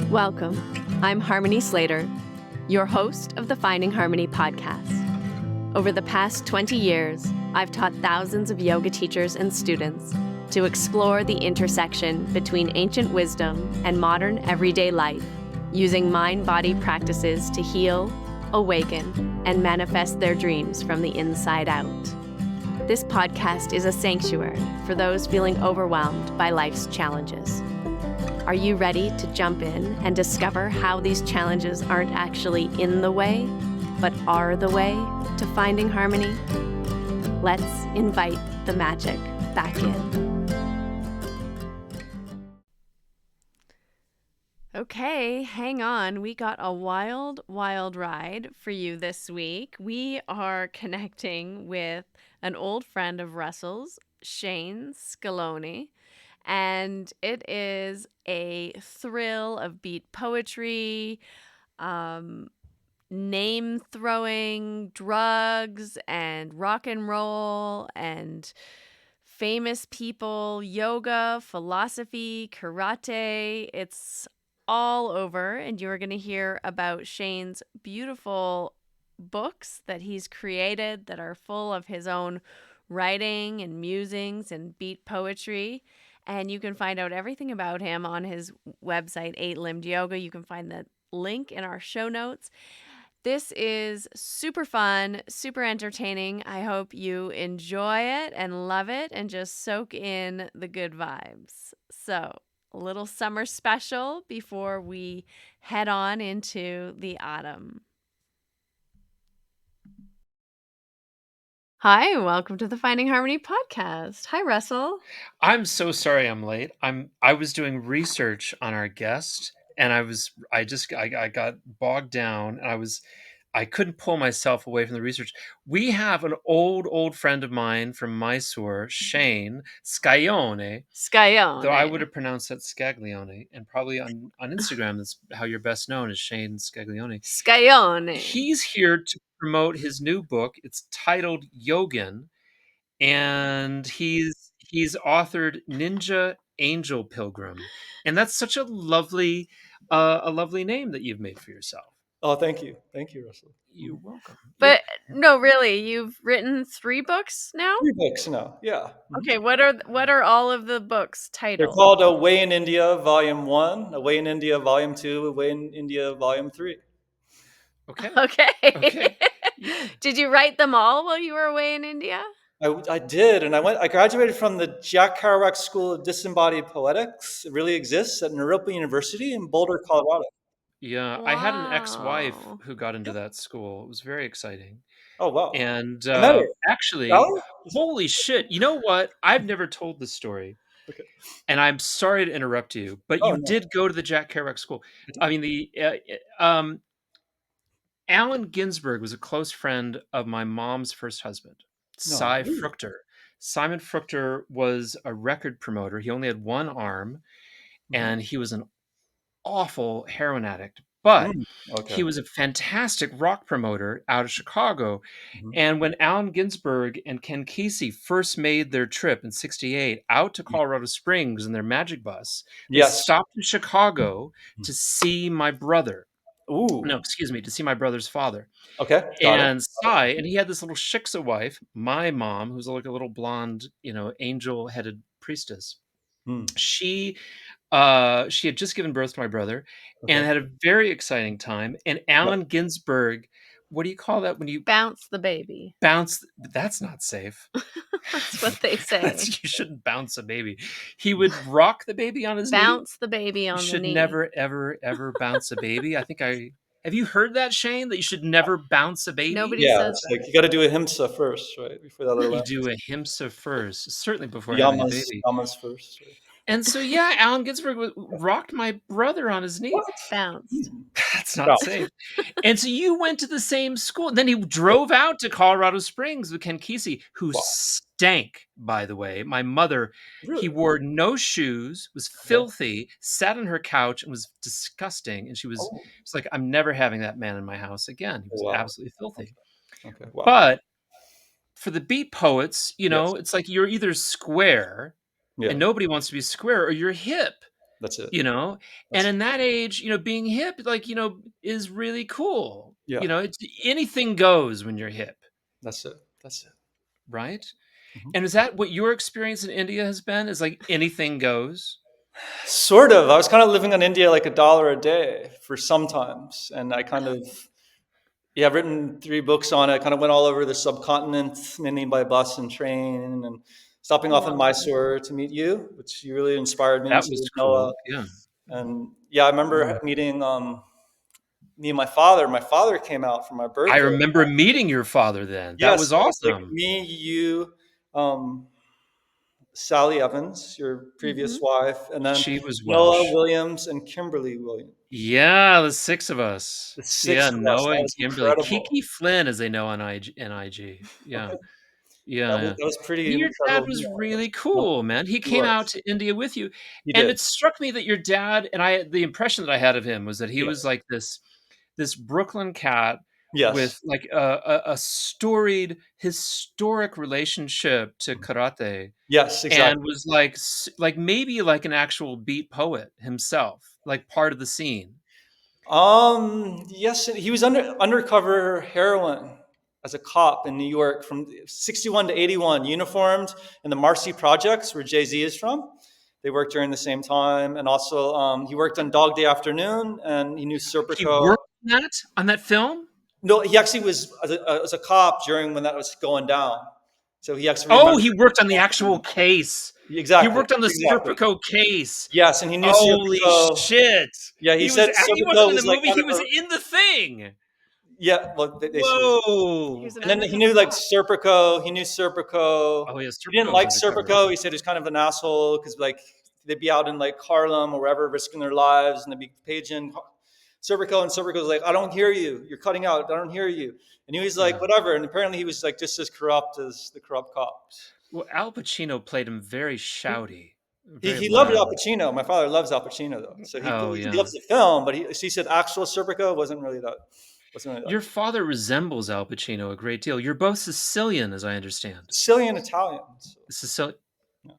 Welcome. I'm Harmony Slater, your host of the Finding Harmony podcast. Over the past 20 years, I've taught thousands of yoga teachers and students to explore the intersection between ancient wisdom and modern everyday life, using mind-body practices to heal, awaken, and manifest their dreams from the inside out. This podcast is a sanctuary for those feeling overwhelmed by life's challenges. Are you ready to jump in and discover how these challenges aren't actually in the way, but are the way to finding harmony? Let's invite the magic back in. Okay, hang on. We got a wild, wild ride for you this week. We are connecting with an old friend of Russell's, Shane Scaglione. And it is a thrill of beat poetry, name throwing, drugs, and rock and roll, and famous people, yoga, philosophy, karate. It's all over. And you're going to hear about Shane's beautiful books that he's created that are full of his own writing and musings and beat poetry. And you can find out everything about him on his website, 8-Limbed Yoga. You can find the link in our show notes. This is super fun, super entertaining. I hope you enjoy it and love it and just soak in the good vibes. So, a little summer special before we head on into the autumn. Hi, welcome to the Finding Harmony podcast. Hi, Russell. I'm so sorry I'm late. I was doing research on our guest and I got bogged down and I couldn't pull myself away from the research. We have an old friend of mine from Mysore, Shane Scaglione. Though I would have pronounced that Scaglione, and probably on Instagram that's how you're best known as Shane Scaglione. Scaglione. He's here to promote his new book. It's titled Yogin, and he's authored Ninja Angel Pilgrim, and that's such a lovely name that you've made for yourself. Oh, thank you, Russell. You're welcome. But no, really, you've written 3 books now? 3 books now, yeah. Okay, what are all of the books They're titled? called Away in India, Volume 1, Away in India, Volume 2, Away in India, Volume 3. Okay. Did you write them all while you were away in India? I did, and I graduated from the Jack Kerouac School of Disembodied Poetics. It really exists at Naropa University in Boulder, Colorado. Yeah, Wow. I had an ex-wife who got into that school. It was very exciting. Oh, wow. And I met her. actually, Valerie? holy shit! You know what? I've never told this story. Okay. And I'm sorry to interrupt you, but you did go to the Jack Kerouac School. I mean, Allen Ginsberg was a close friend of my mom's first husband, Cy Fruchter. Simon Fruchter was a record promoter. He only had one arm, and he was an awful heroin addict. But he was a fantastic rock promoter out of Chicago. And when Allen Ginsberg and Ken Kesey first made their trip in '68 out to Colorado Springs in their Magic Bus, they stopped in Chicago to see my brother. No, excuse me, to see my brother's father. Okay. And Cy, and he had this little shiksa wife, my mom, who's like a little blonde, angel-headed priestess. She had just given birth to my brother and had a very exciting time. And Allen Ginsberg, what do you call that when you bounce the baby? That's not safe. That's what they say. You shouldn't bounce a baby. He would rock the baby on his knee. Bounce the baby on the knee. You should never, ever, ever bounce a baby. Have you heard that, Shane? That you should never bounce a baby? Nobody says that. Like you got to do a himsa first, right? Before that little. You do a himsa first, certainly before having a baby. Yamas first. Right? And so, Allen Ginsberg rocked my brother on his knee. What? Bounced. That's not safe. And so you went to the same school. Then he drove out to Colorado Springs with Ken Kesey, who stank, by the way. My mother, he wore no shoes, was filthy, sat on her couch, and was disgusting. And she was like, I'm never having that man in my house again. He was absolutely filthy. Okay. Wow. But for the beat poets, it's like you're either square, and nobody wants to be square, or you're hip. That's it. you know? And That's in that age, being hip, like, is really cool. yeah. It's anything goes when you're hip, That's it. That's it. right? Mhm. And is that what your experience in India has been? Is like anything goes? Sort of. I was kind of living on India like $1 a day for some times, and I kind of yeah, I've written 3 books on it. Kind of went all over the subcontinent, mainly by bus and train, and stopping off in Whoa. Mysore to meet you, which you really inspired me That was to Noah. cool. Yeah. And yeah, I remember Mm. meeting me and my father. My father came out for my I birthday. remember meeting your father then. That Yes, was yes, like awesome. me, you, um, Sally Evans, your previous Mhm. wife, and then She was Noah Welsh. Williams and Kimberly Williams. Yeah, the 6 of us. The six Yeah, of us. Noah That and was Kimberly. incredible. Kiki Flynn, as they know on IG. Yeah. Okay, Yeah, yeah. that was pretty Your dad incredible. was really Yeah, cool, man. He he came out was. to India with you, He and did. it struck me that your dad and the impression that I had of him was that he was Yes. like this Brooklyn cat with Yes. like a storied, historic relationship to karate, Yes, and exactly. was like like maybe like an actual beat poet himself, like part of the scene. Yes, he was undercover heroin as a cop in New York from 61 to 81, uniformed in the Marcy projects where Jay-Z is from. They worked during the same time. And also, he worked on Dog Day Afternoon, and he knew He Serpico. worked on that film? No, he actually was as a cop during when that was going down. So he actually Oh, remembered. he worked on the actual case. He Exactly, worked on the exactly. Serpico case. Yes, and he knew Holy Serpico. shit. Yeah, he said He Serpico wasn't in the was like movie, kind he of was a, in the thing. yeah, well, basically. He was Whoa. an And then he undercover knew like cop. Serpico. He knew Serpico. Oh, yeah, He didn't Serpico was like undercover. Serpico. He said he was kind of an asshole because like they'd be out in like Harlem or wherever, risking their lives, and they'd be paging Serpico, and Serpico was like, "I don't hear you. You're cutting out. I don't hear you." And he was like, Yeah. "Whatever." And apparently, he was like just as corrupt as the corrupt cops. Well, Al Pacino played him very He, shouty, he, very he loved Al loud. Pacino. My father loves Al Pacino though, so Oh, he yeah. loves the film. But he said actual Serpico wasn't really that. Wasn't really that. Your father resembles Al Pacino a great deal. You're both Sicilian, as I understand. Sicilian Italian. So, Sicilian. yeah.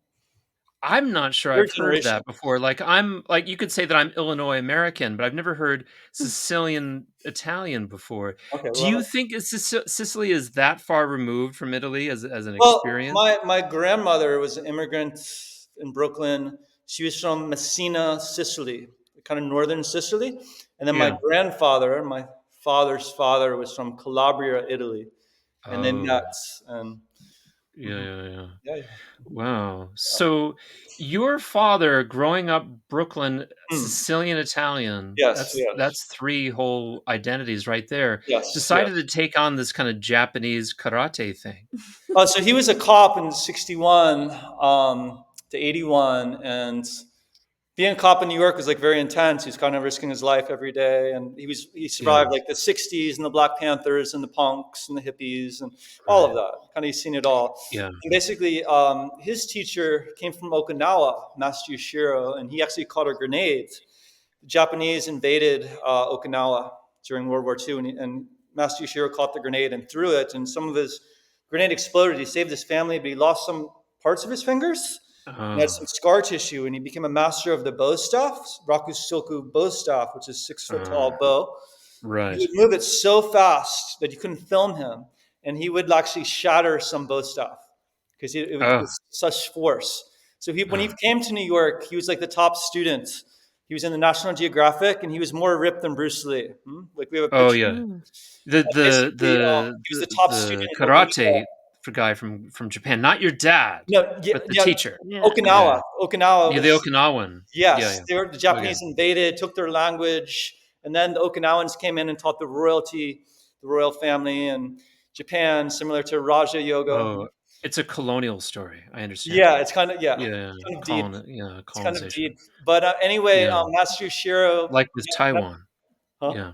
I'm not sure Third I've heard generation. that before. Like I'm like you could say that I'm Illinois American, but I've never heard Sicilian Italian before. Okay, Do you well, think Sicily is that far removed from Italy as an well, experience? my grandmother was an immigrant in Brooklyn. She was from Messina, Sicily, kind of northern Sicily. And then my Yeah. grandfather, my father's father, was from Calabria, Italy. And then Oh, that's and yeah, mhm. yeah, yeah. Yeah, yeah. Wow. So your father growing up Brooklyn, Mm. Sicilian Italian, Yes, that's yes, three whole identities right there. yes, Decided to yes. take on this kind of Japanese karate thing. So he was a cop in 61 to 81, and being a cop in New York was like very intense. He was kind of risking his life every day, and he survived Yeah. like the '60s and the Black Panthers and the punks and the hippies and all of Right. that. Kind of he's seen it all. Yeah. And basically, his teacher came from Okinawa, Master Yushiro, and he actually caught a grenade. The Japanese invaded Okinawa during World War II, and Master Yushiro caught the grenade and threw it, and some of his grenade exploded. He saved his family, but he lost some parts of his fingers. He had Oh. some scar tissue, and he became a master of the bow staff, Rakusoku bow staff, which is 6 foot Oh. tall bow. He Right. would move it so fast that you couldn't film him, and he would actually shatter some bow staff because it was Oh. with such force. So when he Oh. came to New York, he was like the top student. He was in the National Geographic, and he was more ripped than Bruce Lee. Like we have a Oh, picture. yeah. Mm. The the Basically, the he was the the top the student in Okinawa. karate for guy from Japan, not your dad, No, yeah, but the yeah, teacher. Yeah. Yeah. Okinawa. Okinawa Yeah, the was Okinawan. Yeah, yes. yeah. They were the Okay. Japanese invaded, took their language, and then the Okinawans came in and taught the royalty, the royal family, and Japan, similar to Raja Yoga. Oh, it's a colonial story, I understand. Yeah, it's kind of yeah, Yeah, it's kind of deep. It's kind of colonization. deep. But anyway, Yeah, Master Shiro, like with Taiwan. huh? Yeah.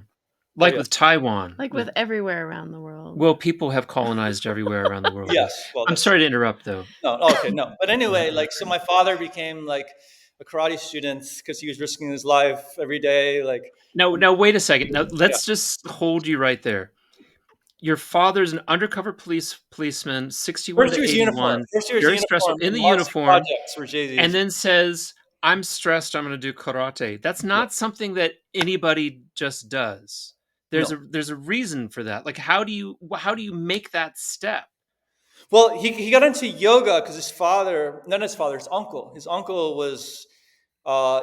Oh Like yeah, with Taiwan, Like with everywhere around the world. well, people have colonized everywhere around the world, yeah. yes. Well, I'm that's sorry to interrupt, though. no, okay, no. But anyway, like so, my father became like a karate student because he was risking his life every day. Like, Now wait a second. Now, yeah, let's just hold you right there. Your father's an undercover policeman, 61 first to year's uniform. 81, First year's very special uniform in in the Marcy uniform, projects where Jay and Z's. then says, I'm stressed, I'm gonna do karate. That's Yeah. not something that anybody just does. No. There's a reason for that. Like, how do you make that step? Well, he got into yoga because his father, not his father, his uncle was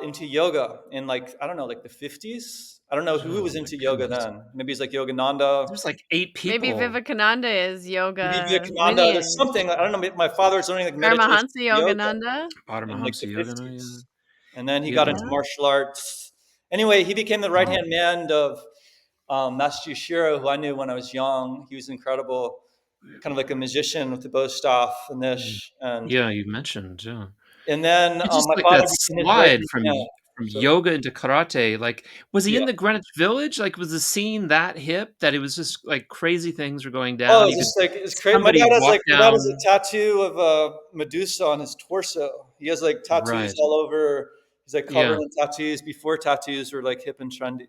into yoga in like, I don't know, like the 50s. I don't know who Oh was my into yoga goodness. then. Maybe it's like Yogananda. There's like 8 Maybe people. Vivekananda is Maybe yoga Vivekananda. There's lineage. something, I don't know. My father's learning like meditation Paramahansa yoga Yogananda. in like Paramahamsa the Yoga, no, yeah. 50s. And then he got Yeah. into Yeah. martial arts. Anyway, he became the right Wow. hand man of Master Yushiro, who I knew when I was young. He was incredible, kind of like a magician with the bow staff and Mm. this. Yeah, you mentioned, yeah. And then I just my like father that became his right slide hand man. from So yoga into karate. Like, was he yeah. in the Greenwich Village? Like, was the scene that hip that it was just like crazy things were going Oh, down? it's You could just like it's crazy. somebody walk My dad has down. a tattoo of Medusa on his torso. He has like tattoos Right. all over. He's like covered Yeah. in tattoos before tattoos were like hip and trendy.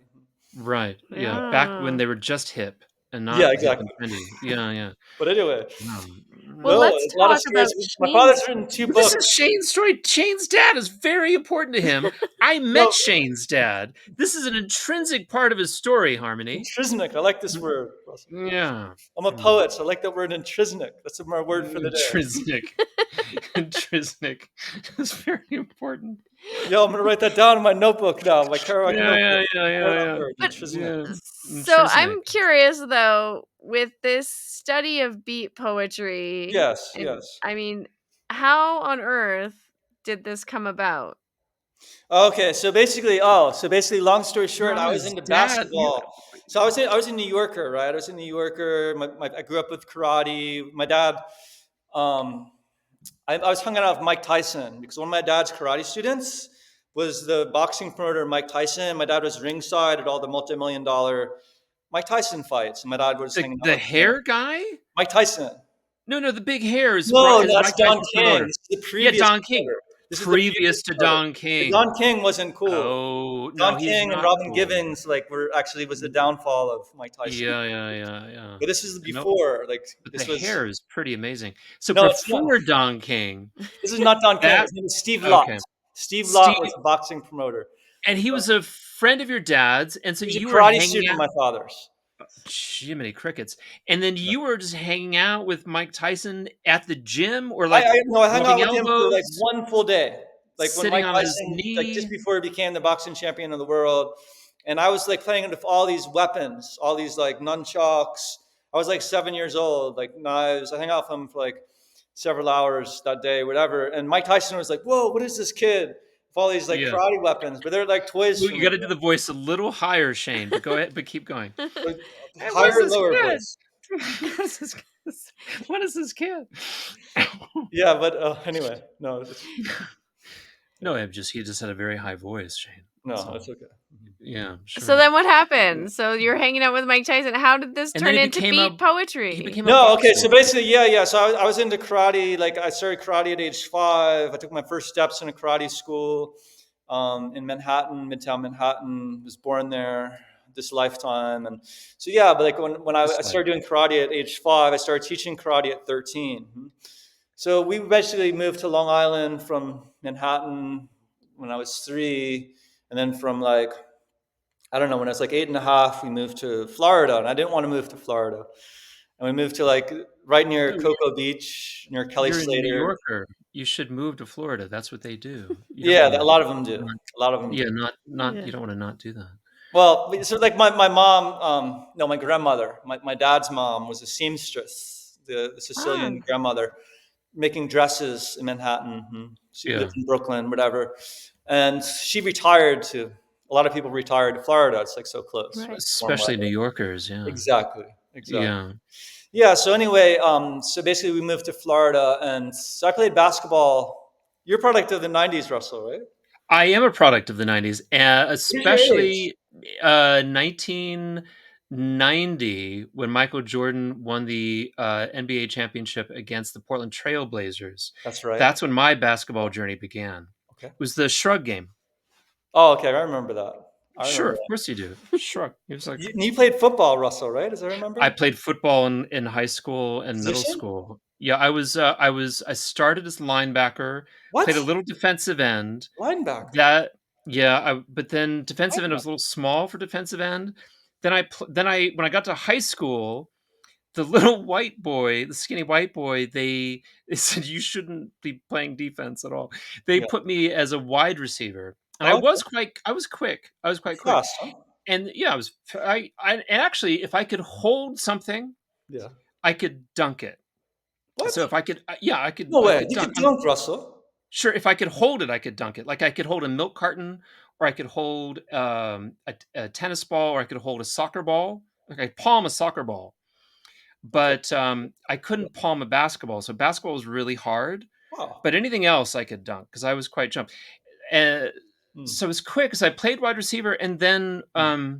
Right. Yeah. Back when Yeah. they were just hip and Yeah, not hip and exactly. trendy. Yeah. Yeah. But anyway, Wow. Well, Mm. no, let's a lot of talk stories. about My father's Shane's written two But this books. is Shane's story. Shane's dad is very important to him. I met No, Shane's dad. This is an intrinsic part of his story, Harmony. intrinsic. I like this Mm, word, Russell. yeah. I'm a Mm. poet, so I like that word intrinsic. That's my word for the day. Intrinsic. Intrinsic is very important. Yo, I'm gonna write that down in my notebook now, my Kerouac Yeah, yeah, notebook. yeah, I know yeah, that yeah. word, But intrinsic. Yeah. so Intrinsic. I'm curious though, with this study of beat poetry, Yes, and yes. I mean, how on earth did this come about? Okay, so basically, long story short, I No, was his into dad. You. basketball. So I was in New Yorker, right? I was in New Yorker. I grew up with karate. My dad, um, I was hanging out with Mike Tyson because one of my dad's karate students was the boxing promoter Mike Tyson. My dad was ringside at all the multi-million dollar Mike Tyson fights. And my dad was hanging out The with him. hair guy? Mike Tyson. No, no, the big hair No, is that's Mike Don Tyson's King. promoter. This is the Yeah, previous Don King. promoter. This is the previous Previous to promoter. Don The King. Don King wasn't cool. Oh Don no, he's King and not Robin cool. Givens like were actually was the downfall of Mike Tyson. Yeah, yeah, yeah, yeah. But this is No, before. Like but the this was hair is pretty amazing. So no, it's not. before Don King, This is not Don King. that His name is Steve Lott. okay. Steve Lott was Steve, a boxing promoter. and he was a friend of your dad's, and so He was a you were karate hanging student of out. my father's. Jiminy crickets! And then Yeah. you were just hanging out with Mike Tyson at the gym, or like I no, I hung out rubbing with him for like elbows, one full day. Like when sitting Mike on his Tyson, like just knee. before he became the boxing champion of the world, and I was like playing with all these weapons, all these like nunchucks. I was like 7 years old, like knives. I hung out with him for like several hours that day, whatever. And Mike Tyson was like, "Whoa, what is this kid with all these like Yeah. karate weapons?" But they're like toys Well, for you me. got to do the voice a little higher, Shane. But go ahead, but keep going. Like, Hey, what is higher, this lower kid? voice. What is this? What is this kid? Yeah, but anyway, no, No, he just had a very high voice, Shane. That's no, all. it's okay. Yeah, So sure. then what happened? So you're hanging out with Mike Tyson. How did this And then turn into beat he poetry? became a No, okay. boxer. So basically, yeah, yeah. So I was into karate. Like I started karate at age 5. I took my first steps in a karate school in Manhattan, Midtown Manhattan. Was born there this lifetime, and so yeah. But like when I This life. started doing karate at age 5, I started teaching karate at 13. So we basically moved to Long Island from Manhattan when I was 3, and then from like I don't know when I was like 8.5, we moved to Florida, and I didn't want to move to Florida. And we moved to like right near No, Cocoa Beach, near Kelly you're a New Slater. Yorker. You should move to Florida. That's what they do. You don't Yeah, want a to. lot of them do. A lot of them Yeah, do. not. Yeah. You don't want to not do that. Well, so like my mom, no, my grandmother, my dad's mom was a seamstress, the Ah, Sicilian grandmother, making dresses in Manhattan. She Yeah, lived in Brooklyn, whatever. And she retired to, a lot of people retired to Florida. It's like so close, right? right. Warm especially New weather. Yorkers. Yeah, Exactly. Exactly. yeah. Yeah. So anyway, so basically we moved to Florida, and so I played basketball. You're a product of the '90s, Russell, right? I am a product of the 90s, What is your age? especially 1990 when Michael Jordan won the NBA championship against the Portland Trail Blazers. That's right. That's when my basketball journey began. Okay. It was the shrug game. Oh, okay. I remember that. I Sure, remember of that. course you do. Shrug. It was like You played football, Russell, right? As I I remember. played football in high school and middle Position? school. Yeah, I started as linebacker, played a What? little defensive end. Linebacker. That yeah, but then defensive end I Linebacker. was a little small for defensive end. Then I when I got to high school, the little white boy, the skinny white boy, they said you shouldn't be playing defense at all. They Yeah. put me as a wide receiver, and Oh, okay. I was quick. I was quite quick, Fast, huh? and yeah, and actually, if I could hold something, Yeah. I could dunk it. So What? if I could, yeah, No I way. could You dunk. could dunk, Russell. Sure, if I could hold it, I could dunk it. Like I could hold a milk carton, or I could hold a tennis ball, or I could hold a soccer ball. Like I palm a soccer ball, Okay. but I couldn't palm a basketball. So basketball was really hard. Wow. But anything else, I could dunk because I was quite jump. Uh, Hmm. so it was quick because I played wide receiver, and then Hmm.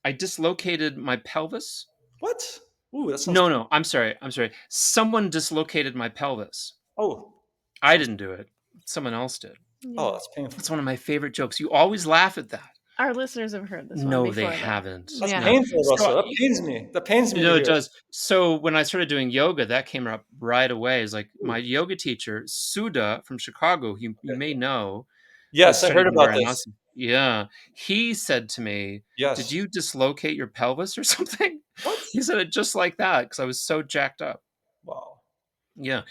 I dislocated my pelvis. What? Ooh, that sounds No, painful. no, I'm sorry. I'm sorry. Someone dislocated my pelvis. Oh, I sounds. didn't do it. Someone else did. Oh, Yeah. that's painful. It's one of my favorite jokes. You always laugh at that. Our listeners have heard this one No, they before, though. haven't. That's Yeah. No. painful, So, Russell. That pains me. That pains me to no, it hear. does. So when I started doing yoga, that came up right away. It's like my Ooh. yoga teacher, Suda from Chicago, you Okay. may know, Yes, I heard studied in about this. Varanasi. Yeah. He said to me, "Did Yes. you dislocate your pelvis or something?" What? He said it just like that because I was so jacked up. Wow. Yeah.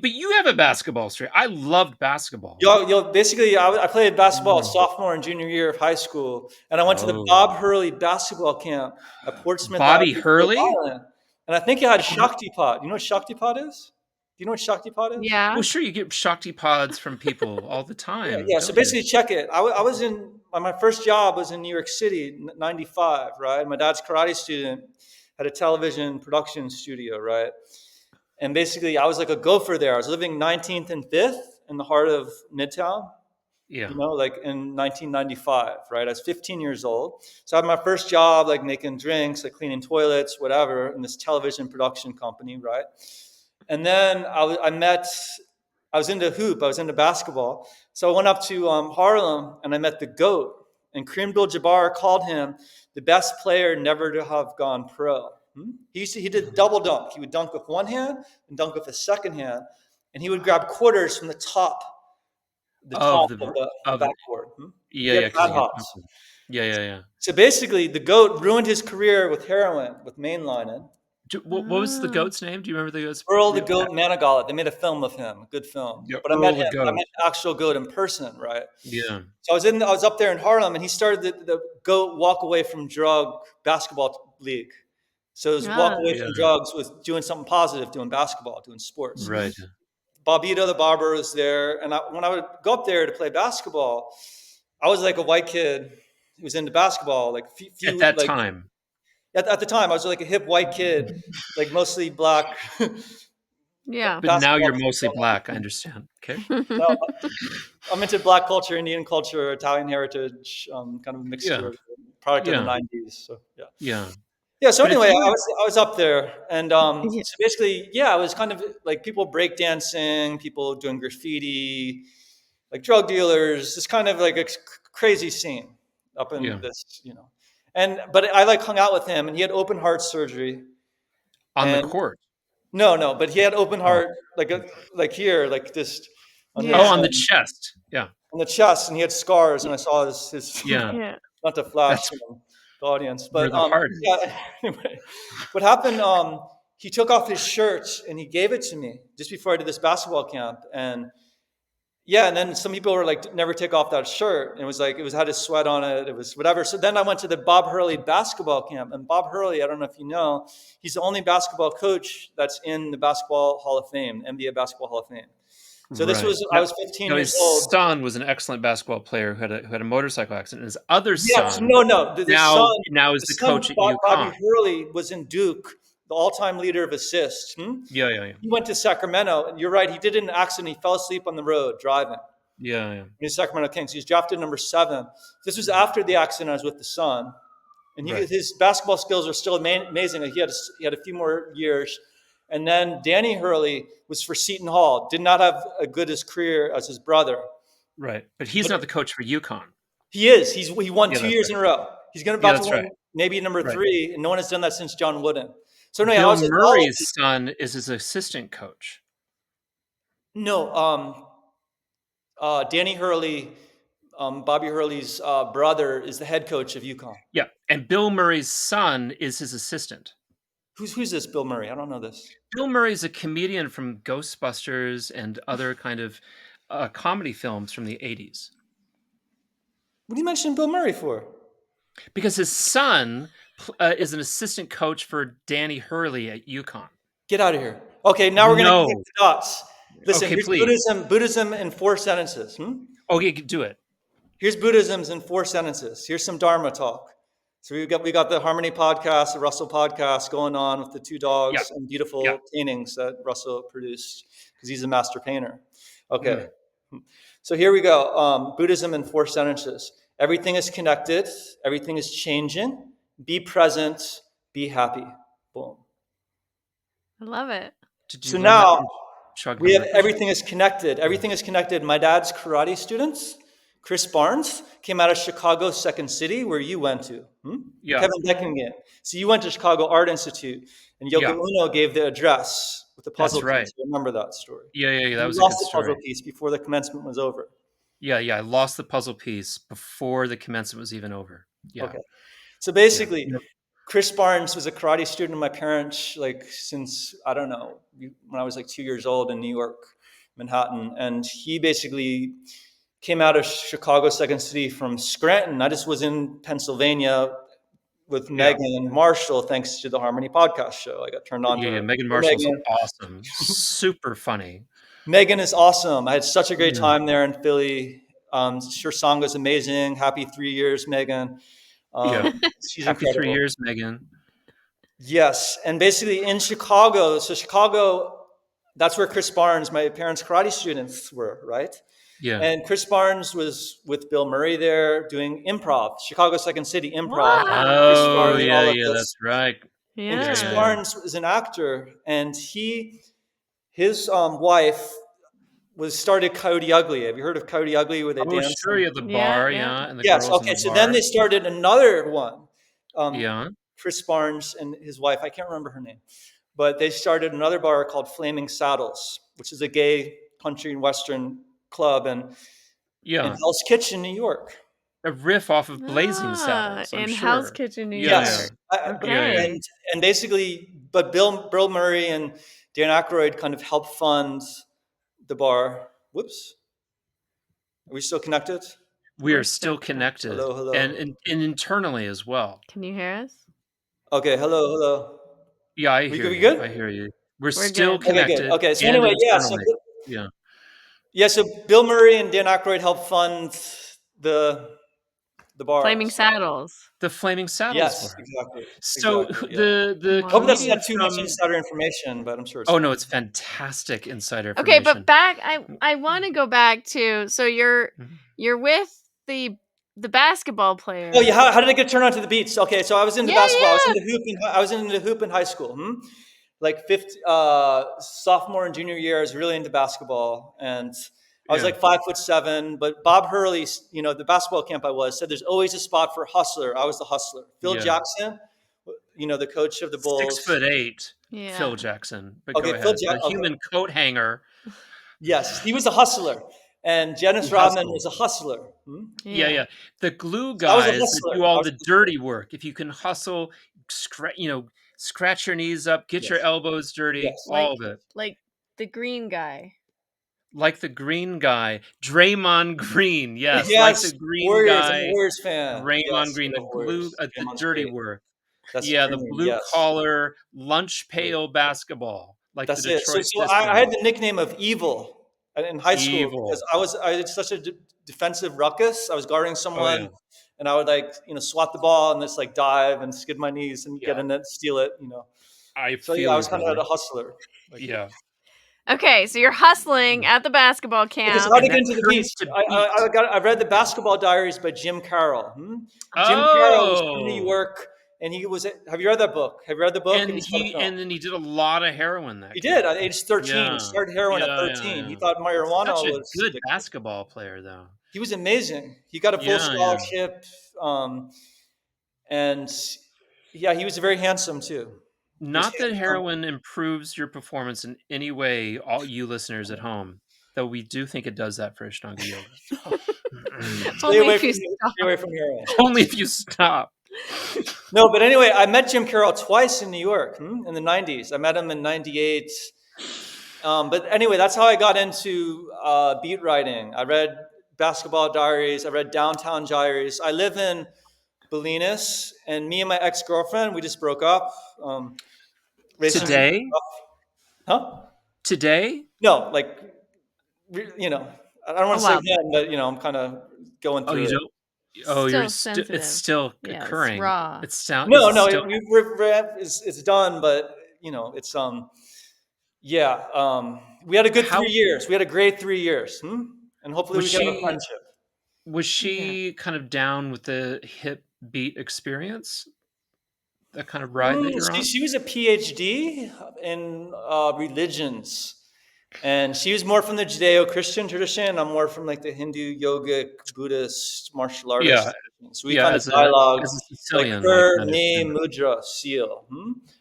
But you have a basketball story. I loved basketball. Basically, I played basketball Mm. sophomore and junior year of high school, and I went to the Oh, Bob Hurley basketball camp at Portsmouth Bobby Avenue, Rhode Hurley? Island. And I think you had Shaktipat. You know what Shaktipat is? Do you know what Shaktipat is? Yeah. Well, sure, you get Shakti pods from people all the Yeah, time, yeah. So don't you? basically, check it. I was in my first job was in New York City, '95. Right, my dad's karate student had a television production studio. Right, and basically, I was like a gopher there. I was living 19th and 5th in the heart of Midtown. Yeah, Like in 1995, right? I was 15 years old. So I had my first job, like making drinks, like cleaning toilets, whatever, in this television production company, right? And then I was into hoop, I was into basketball. So I went up to Harlem and I met the GOAT. And Kareem Abdul-Jabbar called him the best player never to have gone pro. He did double dunk. He would dunk with one hand and dunk with his second hand. And he would grab quarters from the top of the of r the of backboard. yeah, He had yeah, because fat you get hops. yeah, yeah, yeah. So basically, the GOAT ruined his career with heroin, with mainlining. What was the Ah. goat's name? Do you remember the goat's Earl the real Goat Manigault. They made a film of him, a good film. yeah, But Earl the I goat. met the actual GOAT in person, right? Yeah, So I was up there in Harlem, and he started the GOAT walk away from drug basketball league. So it was walk Ah. away from yeah, drugs with doing something positive, doing basketball, doing sports. Mhm. right. Bobito the barber was there, and when I would go up there to play basketball, I was like a white kid who was into basketball. Like At few that like time. at the time, I was like a hip white kid, like mostly black Yeah. But now basketball. you're mostly black, I understand. Okay. No, I'm into black culture, Indian culture, Italian heritage, kind of a Yeah, mixture, product of the yeah, '90s. So yeah. yeah. Yeah, so But if anyway, you had I was up there, and Yeah. so basically, yeah, I was kind of like people breakdancing, people doing graffiti, like drug dealers. It's kind of like a crazy scene up in yeah, this. And but I like hung out with him, and he had open heart surgery, on the and court. no, but he had open Oh. heart like here, like just on Oh, his Yeah. on the chest. Yeah, on the chest, and he had scars, y and I saw his yeah. Yeah. not to flash That's the audience, where but the heart yeah. is. Anyway, what happened? He took off his shirt and he gave it to me just before I did this basketball camp, and yeah, and then some people were like, "Never take off that shirt." And it was like it was had his sweat on it. It was whatever. So then I went to the Bob Hurley basketball camp, and Bob Hurley, I don't know if you know, he's the only basketball coach that's in the Basketball Hall of Fame, NBA Basketball Hall of Fame. So this Right. was I was 15 Now years his old. son was an excellent basketball player who had a motorcycle accident. His other Yes, son no. now is The the son, coach at Bobby UConn. Hurley, was in Duke, the all-time leader of assists. Yeah, yeah, yeah. He went to Sacramento, and you're right. He did an accident. He fell asleep on the road driving. Yeah, yeah. He's Sacramento Kings. He was drafted number 7. This was after the accident. I was with the son, and Right. his basketball skills are still amazing. He had a few more years, and then Danny Hurley was for Seton Hall. Did not have a good as career as his brother, Right. But he's but not the coach for UConn. he is. He won Yeah, two that's years right. in a row. He's going to Yeah, about to that's right. win maybe number Right. 3, and no one has done that since John Wooden. So anyway, I Bill was like, all of Murray's these. son is his assistant coach. No, Danny Hurley, Bobby Hurley's brother, is the head coach of UConn. Yeah, and Bill Murray's son is his assistant. Who's this Bill Murray? I don't know this. Bill Murray's a comedian from Ghostbusters and other kind of comedy films from the 80s. What do you mention Bill Murray for? Because his son is an assistant coach for Danny Hurley at UConn. Get out of here. Okay, now we're going to connect No. the dots. Listen, Okay, here's please. Buddhism in 4 sentences. Okay, do it. Here's Buddhism's in 4 sentences. Here's some Dharma talk. So we got the Harmony podcast, the Russell podcast going on with the 2 Yeah. dogs and beautiful Yeah. paintings that Russell produced because he's a master painter. Okay. Mm. So here we go. Buddhism in 4 sentences. Everything is connected. Everything is changing. Be present. Be happy. Boom. I love it. Did you So learn that now from Shug we have Hammerfish? everything is connected. Everything is connected. My dad's karate students, Chris Barnes, came out of Chicago, Second City, where you went to. Yeah. Kevin Beckingen. So you went to Chicago Art Institute, and Yoko Yeah. Uno gave the address with the puzzle That's right. piece. I remember that story. Yeah, that You was a lost good the puzzle story. piece before the commencement was over. Yeah, I lost the puzzle piece before the commencement was even over. Yeah. Okay. So basically, Yeah. Chris Barnes was a karate student of my parents, like since, I don't know, when I was like 2 years old in New York, Manhattan. And he basically came out of Chicago, Second City from Scranton. I just was in Pennsylvania with Megan and Marshall, thanks to the Harmony podcast show. I got turned on to her. Megan Hey, Marshall's Megan. awesome. Super funny. Megan is awesome. I had such a great Mm. time there in Philly. Her song was amazing. Happy 3 years, Megan. She's Happy incredible. 3 years, Megan. Yes, and basically in Chicago, so Chicago, that's where Chris Barnes, my parents' karate students were, right? Yeah. And Chris Barnes was with Bill Murray there doing improv, Chicago Second City improv. Wow. Chris Oh, Barnes, all of yeah, this. that's right. And Chris Yeah. Barnes is an actor, and his wife started Coyote Ugly. Have you heard of Coyote Ugly where they Oh, dance? sure, the bar, and the Yes, girls okay, in the so bar. then they started another one. Yeah. Chris Barnes and his wife, I can't remember her name, but they started another bar called Flaming Saddles, which is a gay country and western club in Hell's Kitchen, New York. A riff off of Blazing Saddles, I'm in sure. Hell's Kitchen, New Yes. York. Okay. And basically, but Bill Murray and Dan Aykroyd kind of helped fund the bar. Whoops. Are we still connected? We are still connected. Hello. And internally as well. Can you hear us? Okay, hello. Yeah, I hear We you. good? I hear you. We're We're still good. connected. Okay, so and anyway, internally. So Bill Murray and Dan Aykroyd helped fund the bar. Flaming Saddles. The Flaming Saddles Yes, bar. exactly. So Exactly, the Wow. hope that's comedian not too much from insider information, but I'm sure it's Oh fine. no, it's fantastic insider Okay, information. but back I want to go back to, so you're with the basketball player. Oh yeah, how did I get turned on to the beats? Okay, so I was into basketball. Yeah. I was into hoop in high school. Like sophomore and junior year, I was really into basketball, and I was like 5'7". But Bob Hurley, the basketball camp I was, said there's always a spot for a hustler. I was the hustler. Phil Jackson, the coach of the Bulls. 6'8", Yeah. Phil Jackson. But Okay, go Phil ahead. The human coat hanger. Yes, he was a hustler, and Dennis Rodman was a hustler. Yeah. The glue I was a guys that hustler. do all the dirty work. If you can hustle, scratch your knees up, get your elbows dirty, all of it. Like the green guy. Like the green guy, Draymond Green. Yes, Yes, like the green Warriors. guy. I'm a Warriors fan. Draymond Yes, Green, the glue, the Draymond's dirty great. work. That's the premium, blue yes. collar lunch pail basketball, like That's the it. Detroit So Pistons. I had the nickname of Evil in high school because I had such a defensive ruckus. I was guarding someone, and I would swat the ball and just dive and skid my knees and get in it, steal it. I was kind of a hustler. Okay, so you're hustling at the basketball camp. It's hard to get into the beats. I read the Basketball Diaries by Jim Carroll. Jim Carroll was from New York, and he was. Have you read that book? Have you read the book? And then he did a lot of heroin. He did at age 13. He started heroin at 13. He thought marijuana was good basketball player, though. He was amazing. He got a full scholarship, and he was very handsome too. He's Not that handsome. heroin improves your performance in any way, all you listeners at home, though we do think it does that for Ashtanga Yoga. Only if you Stay away from heroin. Only if you stop. No, but anyway, I met Jim Carroll twice in New York in the 90s. I met him in 98. But anyway, that's how I got into beat writing. I read Basketball Diaries. I read Downtown Diaries. I live in Bolinas, and me and my ex-girlfriend, we just broke up. Racing, Today? huh? Today? No, like, I don't want a to say while back. when, but I'm kind of going Oh, through you it. don't? Oh, Still it's sensitive. still Yeah, it's occurring. raw. No, Is it no, still it's done, but it's yeah. We had a good how 3 years. We had a great 3 years, and hopefully was we can have a she friendship. was Yeah. she kind of down with the hip beat experience? That kind of ride that you're She, on? she was a PhD in religions, and she was more from the Judeo-Christian tradition. I'm more from like the Hindu, yogic, Buddhist, martial Yeah, artist tradition. So we yeah, kind of dialogued, as a like Sicilian, I her, can me, understand that. mudra, seal.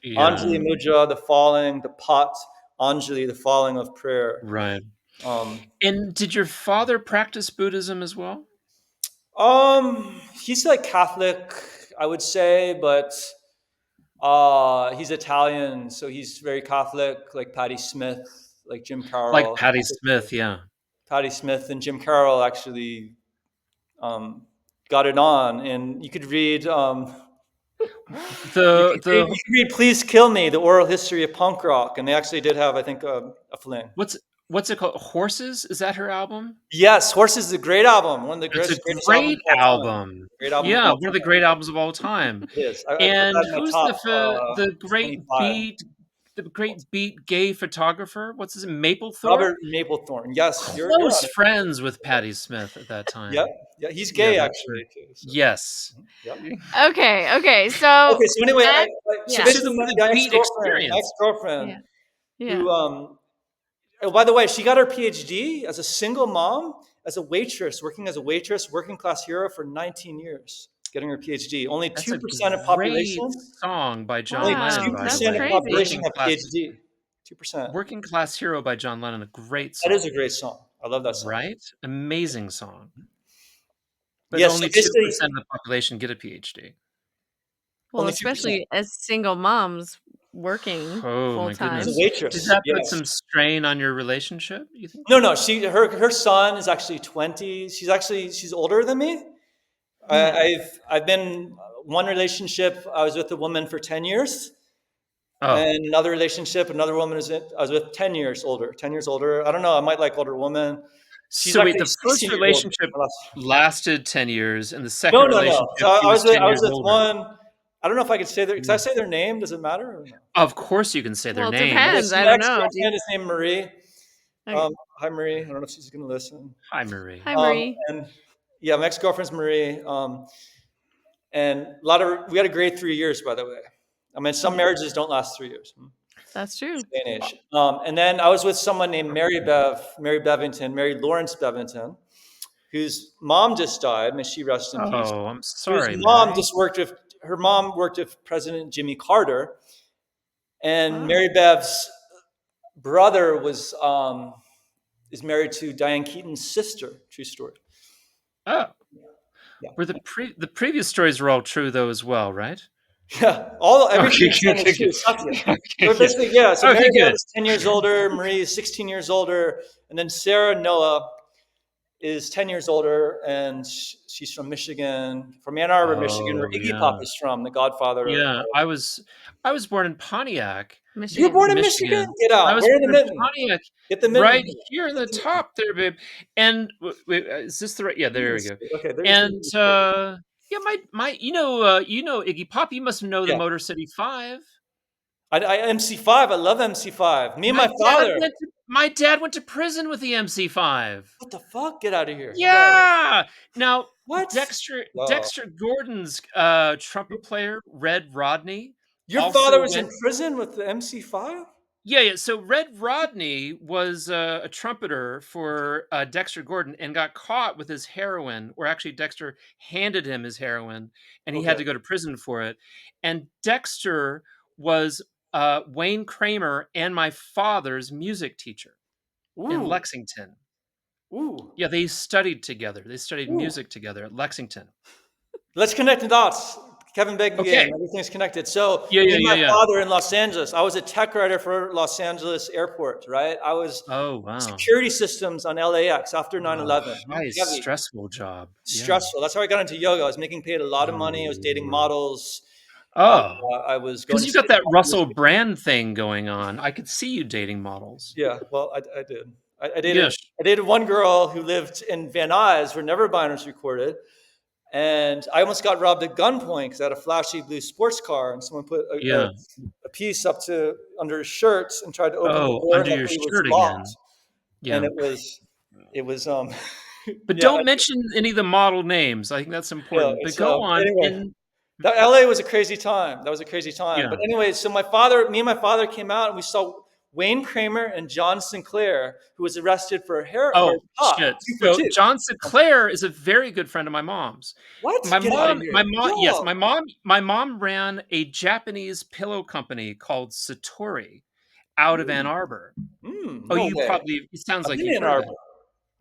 Yeah, Anjali mudra, the falling, the pot, Anjali, the falling of prayer. right. Um, And did your father practice Buddhism as well? he's like Catholic, I would say, but he's Italian, so he's very Catholic, like Patti Smith, like Jim Like Carroll. Patti Smith, yeah. Patti Smith and Jim Carroll actually um, got it on, and you could read. The You could read "Please Kill Me: The Oral History of Punk Rock," and they actually did have, I think, a fling. what's it called? Horses? Is that her album? Yes, "Horses" is a great album, one of the It's a greatest albums great of all time. album. Great album of Yeah, all one of the time. great albums of all time. It is. I put And that in my who's top the great 25. beat gay photographer? What's his name? Maplethorpe? Robert Mapplethorne. Yes, you're Close on it. friends with Patti Smith at that Yep. time. Yeah, he's Yeah, gay that's right. actually too. So. Yes. Yep. Okay. So Okay, so anyway, then, so yeah, To the basically, for the my beat ex-girlfriend, my experience. ex-girlfriend, yeah, yeah. who, oh, by the way, she got her PhD as a single mom, as a waitress, working as a waitress, working class hero for 19 years, getting her PhD. Only That's a 2% of great population, song by only John Lennon, Wow, by the that's 2% of way. crazy. population have PhD. 2%. Working Class Hero by John Lennon, a great That is a song, great song. I love that song. right? Amazing song. But Yes, so only basically, 2% of the population get a PhD. Well, only 2%. especially as single moms working Oh full my As a time. goodness. Did waitress, that put yes. some strain on your relationship, you think? No, no, her son is actually 20. She's older than me. Yeah. I've been one relationship. I was with a woman for 10 years, Oh, and another relationship. Another woman I was with 10 years older. 10 years older. I don't know. I might like older women. She's so wait, actually the first 16 years older. relationship lasted 10 years, and the No, second no, no. So relationship, he was I 10 was years with older. one. I don't know if I could say their. Because I Mm. say their name. Does it matter or no? Of course you can say their Well, it Okay. depends. names. So I my don't ex know. girlfriend is named Marie. Okay. Hi Marie. I don't know if she's gonna listen. Hi, Marie. Hi, Marie. And yeah, my ex girlfriend's Marie. And we had a great 3 years, by the way. I mean, some Yeah, marriages don't last 3 years. that's true. Day and age. And then I was with someone named Mary Bevington, Mary Lawrence Bevington, whose mom just died. May she rest in peace. Oh, I'm Whose sorry, mom Mary. just worked with her mom worked with President Jimmy Carter, and Wow. Mary Bev's brother was is married to Diane Keaton's sister. True story. Oh, Yeah. were the previous stories were all true though as well, right? Yeah, everything Okay, I'm good, saying is good, true. good. Satya. Okay, But basically, yeah. So Mary okay, Beth good. is 10 years older. Marie is 16 years older, and then Sarah Noah is 10 years older, and she's from Michigan, from Ann Arbor, Michigan, where Oh, Iggy Pop yeah. is from, the Godfather of. Yeah, I was born in Pontiac, You were Michigan. born in Michigan? Michigan. Get I out. was Wear the born in mitten. Pontiac, Get the mitten. right here in the top there, babe. And wait, is this the right? Yeah, there we go. Okay, there's And the. yeah, my you know Iggy Pop. You must know the Yeah. Motor City Five. I MC5. I love MC5. Me and my father. My dad went to prison with the MC5. What the fuck? Get out of here. No. Yeah. Now What? No. Dexter Gordon's trumpet player, Red Rodney, Your also father was went. in prison with the MC5? Yeah. So Red Rodney was a trumpeter for Dexter Gordon and got caught with his heroin, or actually Dexter handed him his heroin, and he had Okay. to go to prison for it. And Dexter was Wayne Kramer and my father's music teacher in Ooh, Lexington. ooh, Yeah, they studied together. They studied ooh. music together at Lexington. Let's connect the dots. Kevin Bacon Okay. game. Everything's connected. So Yeah, me yeah, and yeah, my yeah. father in Los Angeles. I was a tech writer for Los Angeles Airport, right? I was Oh, wow. security systems on LAX after Oh, 9/11. high Heavy, stressful job. Yeah. stressful. That's how I got into yoga. I was making paid a lot of money. I was dating Oh. models. Oh, I was going because to you got see that Russell music. Brand thing going on. I could see you dating models. Yeah, well, I did. I dated. Yes. I dated one girl who lived in Van Nuys, where Nevermind recorded. And I almost got robbed at gunpoint because I had a flashy blue sports car, and someone put Yeah. a piece up to under his shirts and tried to open the Oh, door, and under your luckily it was shirt locked. again. And Yeah. it was But yeah, don't mention any of the model names. I think that's yeah. important. But It's go on anyway. and That LA was a crazy time. That was a crazy time. yeah. But anyway, so me and my father came out and we saw Wayne Kramer and John Sinclair, who was arrested for Oh, pot, shit. two for So two. John Sinclair is a very good friend of my mom's. What? Get out of My here. mom, yes, No. my mom ran a Japanese pillow company called Satori out of Ann Mm, Arbor. Oh, no you way. probably, it sounds I've like been you've in Ann heard of Arbor. it.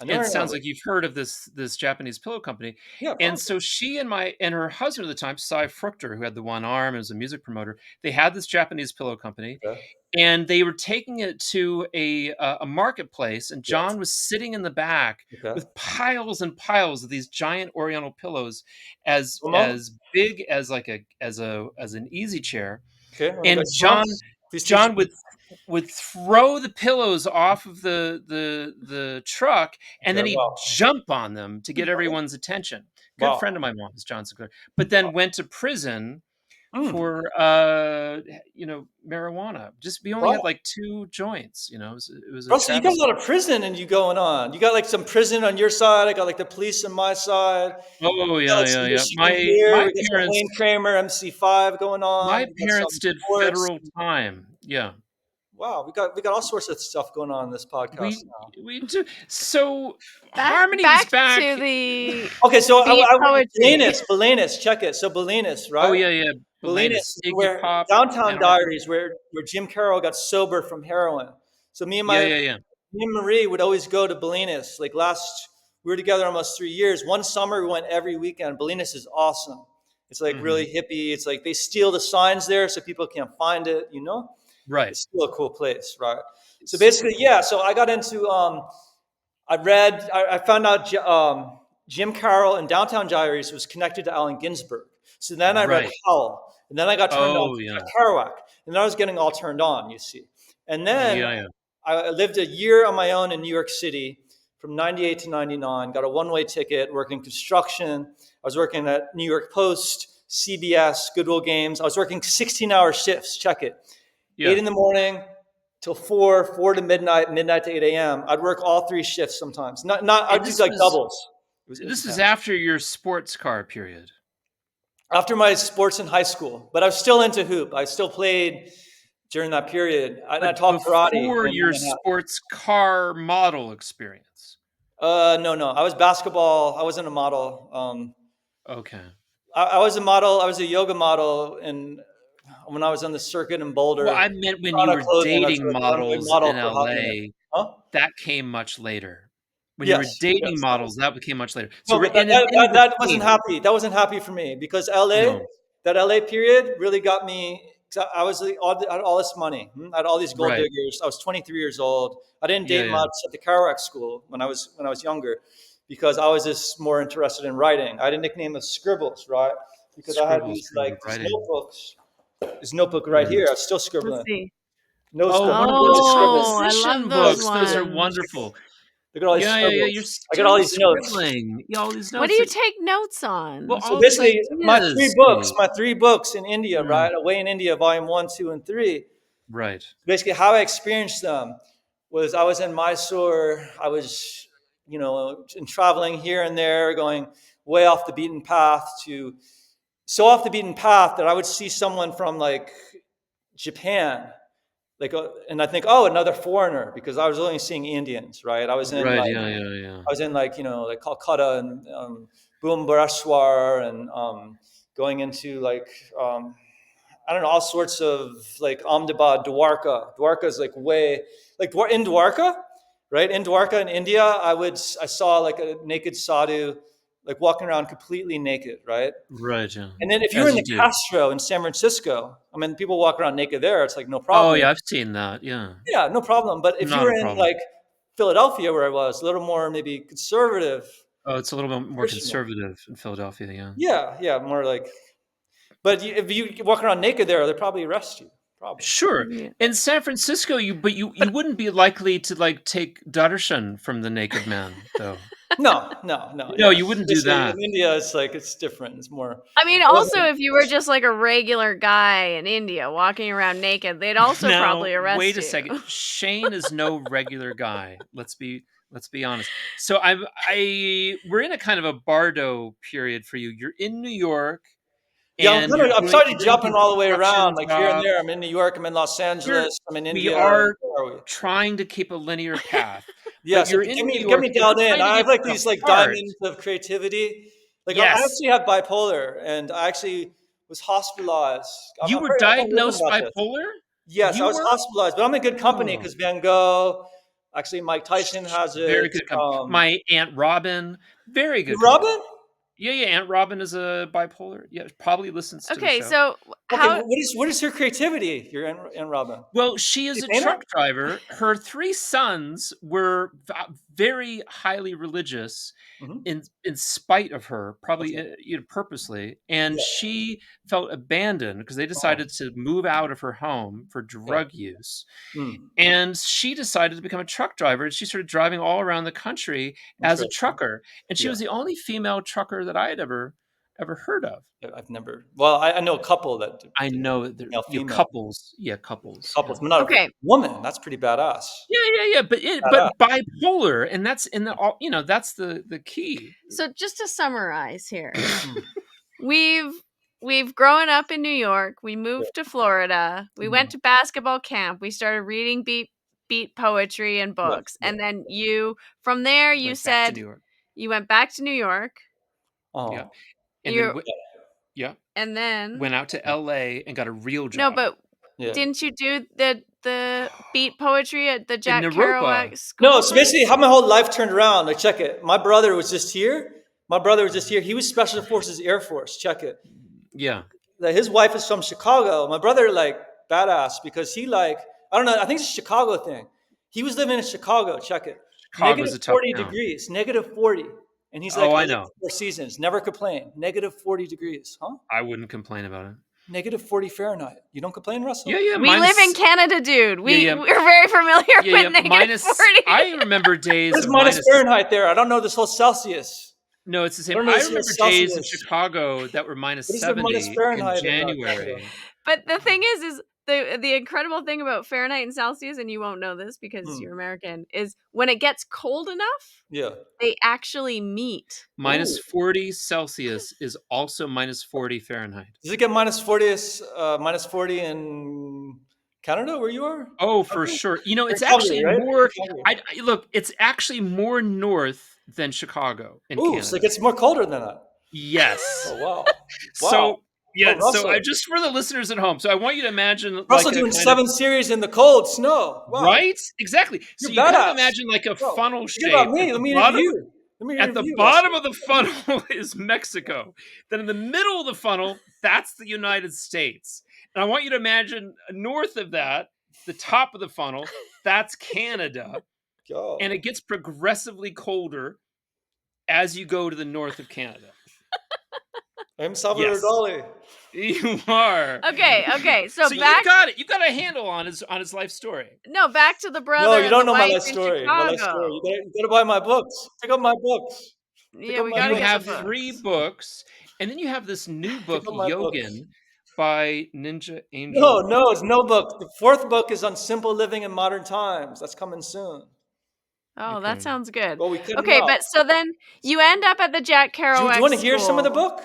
I know It Ann sounds Arbor. like you've heard of this Japanese pillow company. Yeah, And probably. so she and her husband at the time, Cy Fruchter, who had the one arm and was a music promoter, they had this Japanese pillow company, Okay. and they were taking it to a marketplace, and Yes. John was sitting in the back Okay. with piles and piles of these giant oriental pillows Momo? as big as like as an easy chair. Okay. Let me go. And Please teach John me. would throw the pillows off of the truck, and Okay. then he'd Wow. jump on them to get everyone's attention. Good Wow. friend of my mom's, John Sinclair, but then went to prison Mm. for marijuana. Just we only had Wow. like 2 joints, it was a Bro, so you got a travesty. lot of prison and you going on. You got like some prison on your side. I got like the police on my side. Oh, We got yeah, like yeah, some yeah. Michigan here. My We got some parents Wayne Kramer MC5 going on. my We got parents some did sports. federal time. Yeah. Wow, we got all sorts of stuff going on in this podcast We now. we do so Harmony's Back back. to the Okay, so beat I poetry. Belenis, check it. So Belenis, Oh, right? yeah, yeah, Belenis Belenis, is Iggy where Pop, Downtown Ann Arbor. Diaries, where Jim Carroll got sober from heroin. So Yeah, yeah, yeah. me and Marie would always go to Belenis. Like we were together almost 3 years. One summer we went every weekend. Belenis is awesome. It's like really Mhm. hippie. It's like they steal the signs there so people can't find it. Right. It's still a cool place, right? So It's super basically, cool. yeah. So I got into I found out Jim Carroll in Downtown Diaries was connected to Allen Ginsberg. So then I read Right. Howl, and then I got turned on Oh, to yeah. Jack Kerouac, and then I was getting all turned on, you see. And then Yeah, yeah. I lived a year on my own in New York City from 98 to 99, got a one-way ticket, working construction. I was working at New York Post, CBS, Goodwill Games. I was working 16-hour shifts, check it. 8 Yeah. in the morning till 4 to midnight, midnight to 8 a.m. I'd work all 3 shifts sometimes. And I'd do like doubles. It was this is intense. after your sports car period, After my sports in high school, but I was still into hoop. I still played during that period. I but taught karate before in your Manhattan. sports car model experience. No. I was basketball. I wasn't a model. Okay. I was a model. I was a yoga model, and when I was on the circuit in Well, Boulder, I meant when you Prana were Clothing. I was dating a runway models model in for a hot minute. LA, Huh? that came much later. When you were Yes. dating Yes. models, that became much later. So No, we're but that, and that, in that, that wasn't between. happy. That wasn't happy for me because No. That LA period really got me. 'Cause I had all this money. I had all these gold Right. diggers. I was 23 years old. I didn't Yeah, date yeah. much at the Kerouac school when I was younger, because I was just more interested in writing. I had a nickname of Scribbles, right? Because I had Scribbles these for these writing. notebooks. This notebook right Mhm. here. I was still Let's scribbling. see. Notes Oh, from one of those notes scribbles. Oh, I love composition those books. Those are ones. wonderful. Look at all these Yeah, yeah, yeah. You're scribbles. I got all still these notes. scribbling. Yeah, all these What do notes you that take notes well, on? So all these basically, ideas. my 3 books in India, Mm, right? Away in India, volume 1, 2, and 3. right. Basically, how I experienced them was I was in Mysore. I was, in traveling here and there, going way off the beaten path to so off the beaten path that I would see someone from like Japan, and I think, oh, another foreigner, because I was only seeing Indians, right? Right, yeah, yeah, yeah. I was in like Calcutta and Bhubaneswar and going into like I don't know, all sorts of like Ahmedabad, Dwarka. Dwarka is like way like in Dwarka, right? In Dwarka in India, I saw like a naked sadhu like walking around completely naked, right? Right. Yeah. And then if you were As in you the do. Castro in San Francisco, I mean, people walk around naked there. It's like no Oh problem. yeah, I've seen that. Yeah. Yeah, no problem. But if you Not were a in problem. like Philadelphia, where I was, a little more maybe conservative, Oh, it's a little bit more Christian. conservative in Philadelphia. Yeah. Yeah, yeah, more like. But if you walk around naked there, they'll probably arrest you. Probably. Sure. Yeah. In San Francisco, you wouldn't be likely to like take darshan from the naked man, though. No, no, no. No, Yeah, you wouldn't do obviously that. in India, it's like it's different. It's more. I mean, It also, wasn't. if you were just like a regular guy in India walking around naked, they'd also Now, probably wait arrest a you. second. Shane is no regular guy. Let's be honest. So we're in a kind of a Bardo period for you. You're in New York Yeah, and I'm starting you're to doing jumping all the way construction around, like here and jobs. there. I'm in New York. I'm in Los We're Angeles. I'm in we India. are Where are we? trying to keep a linear path. Yeah, But so you're in New get York, me but dialed we're in. trying to I have get like you these like apart. diamonds of creativity. Like I Yes. actually have bipolar, and I actually was hospitalized. You were I'm pretty open diagnosed about this. bipolar? Yes, I You was were? hospitalized, but I'm in good company Oh. because Van Gogh, actually Mike Tyson has Very it. good my Aunt Robin, very good company. Robin? Yeah, yeah, Aunt Robin is a bipolar. Yeah, probably listens to the Okay, show. so Okay, how what is her creativity? Your and Robin. Well, she She is a painter? truck driver. Her 3 sons were very highly religious Mm-hmm. in spite of her, probably, Okay. purposely, and Yeah. she felt abandoned because they Oh, decided to move out of her home for okay. drug use. Mm, And she decided to become a truck driver, and she started driving all around the country as a interesting. trucker, and she Yeah. was the only female trucker that I had ever heard of. Yeah, I've never. Well, I know a couple that I do know that there male you female couples, yeah, couples, yeah. couples, but not a okay, woman. That's pretty badass. Yeah, yeah, yeah, Badass. but bipolar, and that's in the all that's the key. so just to summarize here, Mm, we've we've grown up in New York. We yeah. moved to Florida. We Mhm. went to basketball camp. We started reading beat poetry and Yes. books, Yeah. and then you from there you Went back to said New York. you went back to New York. Yeah, Oh. and then You yeah, and then went out to LA and got a real no, job. but Yeah. didn't you do the beat poetry at the In Jack Naropa. Kerouac No, school so thing? basically, how my whole life turned around. Like, check it. My brother was just here. My brother was just here. He was Special Forces Air Force. Check it. Yeah, Like, his wife is from Chicago. My brother, like, badass because he, like, I don't know. I think it's a Chicago thing. He was living in Chicago. Check it. Chicago's Negative a tough 40 town. degrees. Negative 40. And he's like, Oh, I I lived know. 4 seasons. Never complain. Negative 40 degrees. Huh? I wouldn't complain about it. Negative 40 Fahrenheit. You don't complain, Yeah, Russell? yeah, We live in Canada, dude. yeah, yeah, We're very familiar yeah, yeah, with negative 40. I remember What days is of minus minus Fahrenheit there? I don't know this whole Celsius. No, it's the I same. don't know I this whole remember days in Celsius. Chicago that were minus What is the minus 70 in Fahrenheit in Canada? January. But the thing is the incredible thing about Fahrenheit and Celsius, and you won't know this because Hmm. you're American, is when it gets cold enough, Yeah. they actually meet. Minus Ooh. 40 Celsius is also minus 40 Fahrenheit. Does it get minus 40 in Canada where you are? Oh, for Calgary? sure. You're It's in Calgary, actually right? more. You're in Calgary. Look. It's actually more north than Chicago in Ooh, so it Canada. gets more colder than that. Yes. Oh wow. Wow. So yeah. Oh, So I Russell. just for the listeners at home. So I want you to imagine Russell like a doing kind of 7 series in the cold snow. Wow. right. Exactly. So You're you kind of badass. imagine like a Bro, funnel forget about shape at me. the Let me bottom. interview. Let me At the interview bottom Russell. of the funnel is Mexico. Then in the middle of the funnel, that's the United States. And I want you to imagine north of that, the top of the funnel, that's Canada. Yo. And it gets progressively colder as you go to the north of Canada. I'm Salvador Yes, Dali. you are. Okay. So So back you've got it. You've got a handle on his life story. back to the No, brother you and don't the know my wife life in story. My life story. Chicago. You gotta buy my books. Pick up my books. Pick Yeah, up we my gotta You books. get the have 3 books. books, and then you have this new Pick book, up my books. Yogin, by Ninja No, Angel. no, it's no book. The fourth book is on simple living in modern times. That's coming soon. Oh, that Okay. sounds good. Well, we cut it Okay, out. but so then you end up at the Jack Do you Kerouac want to hear some of the school. book?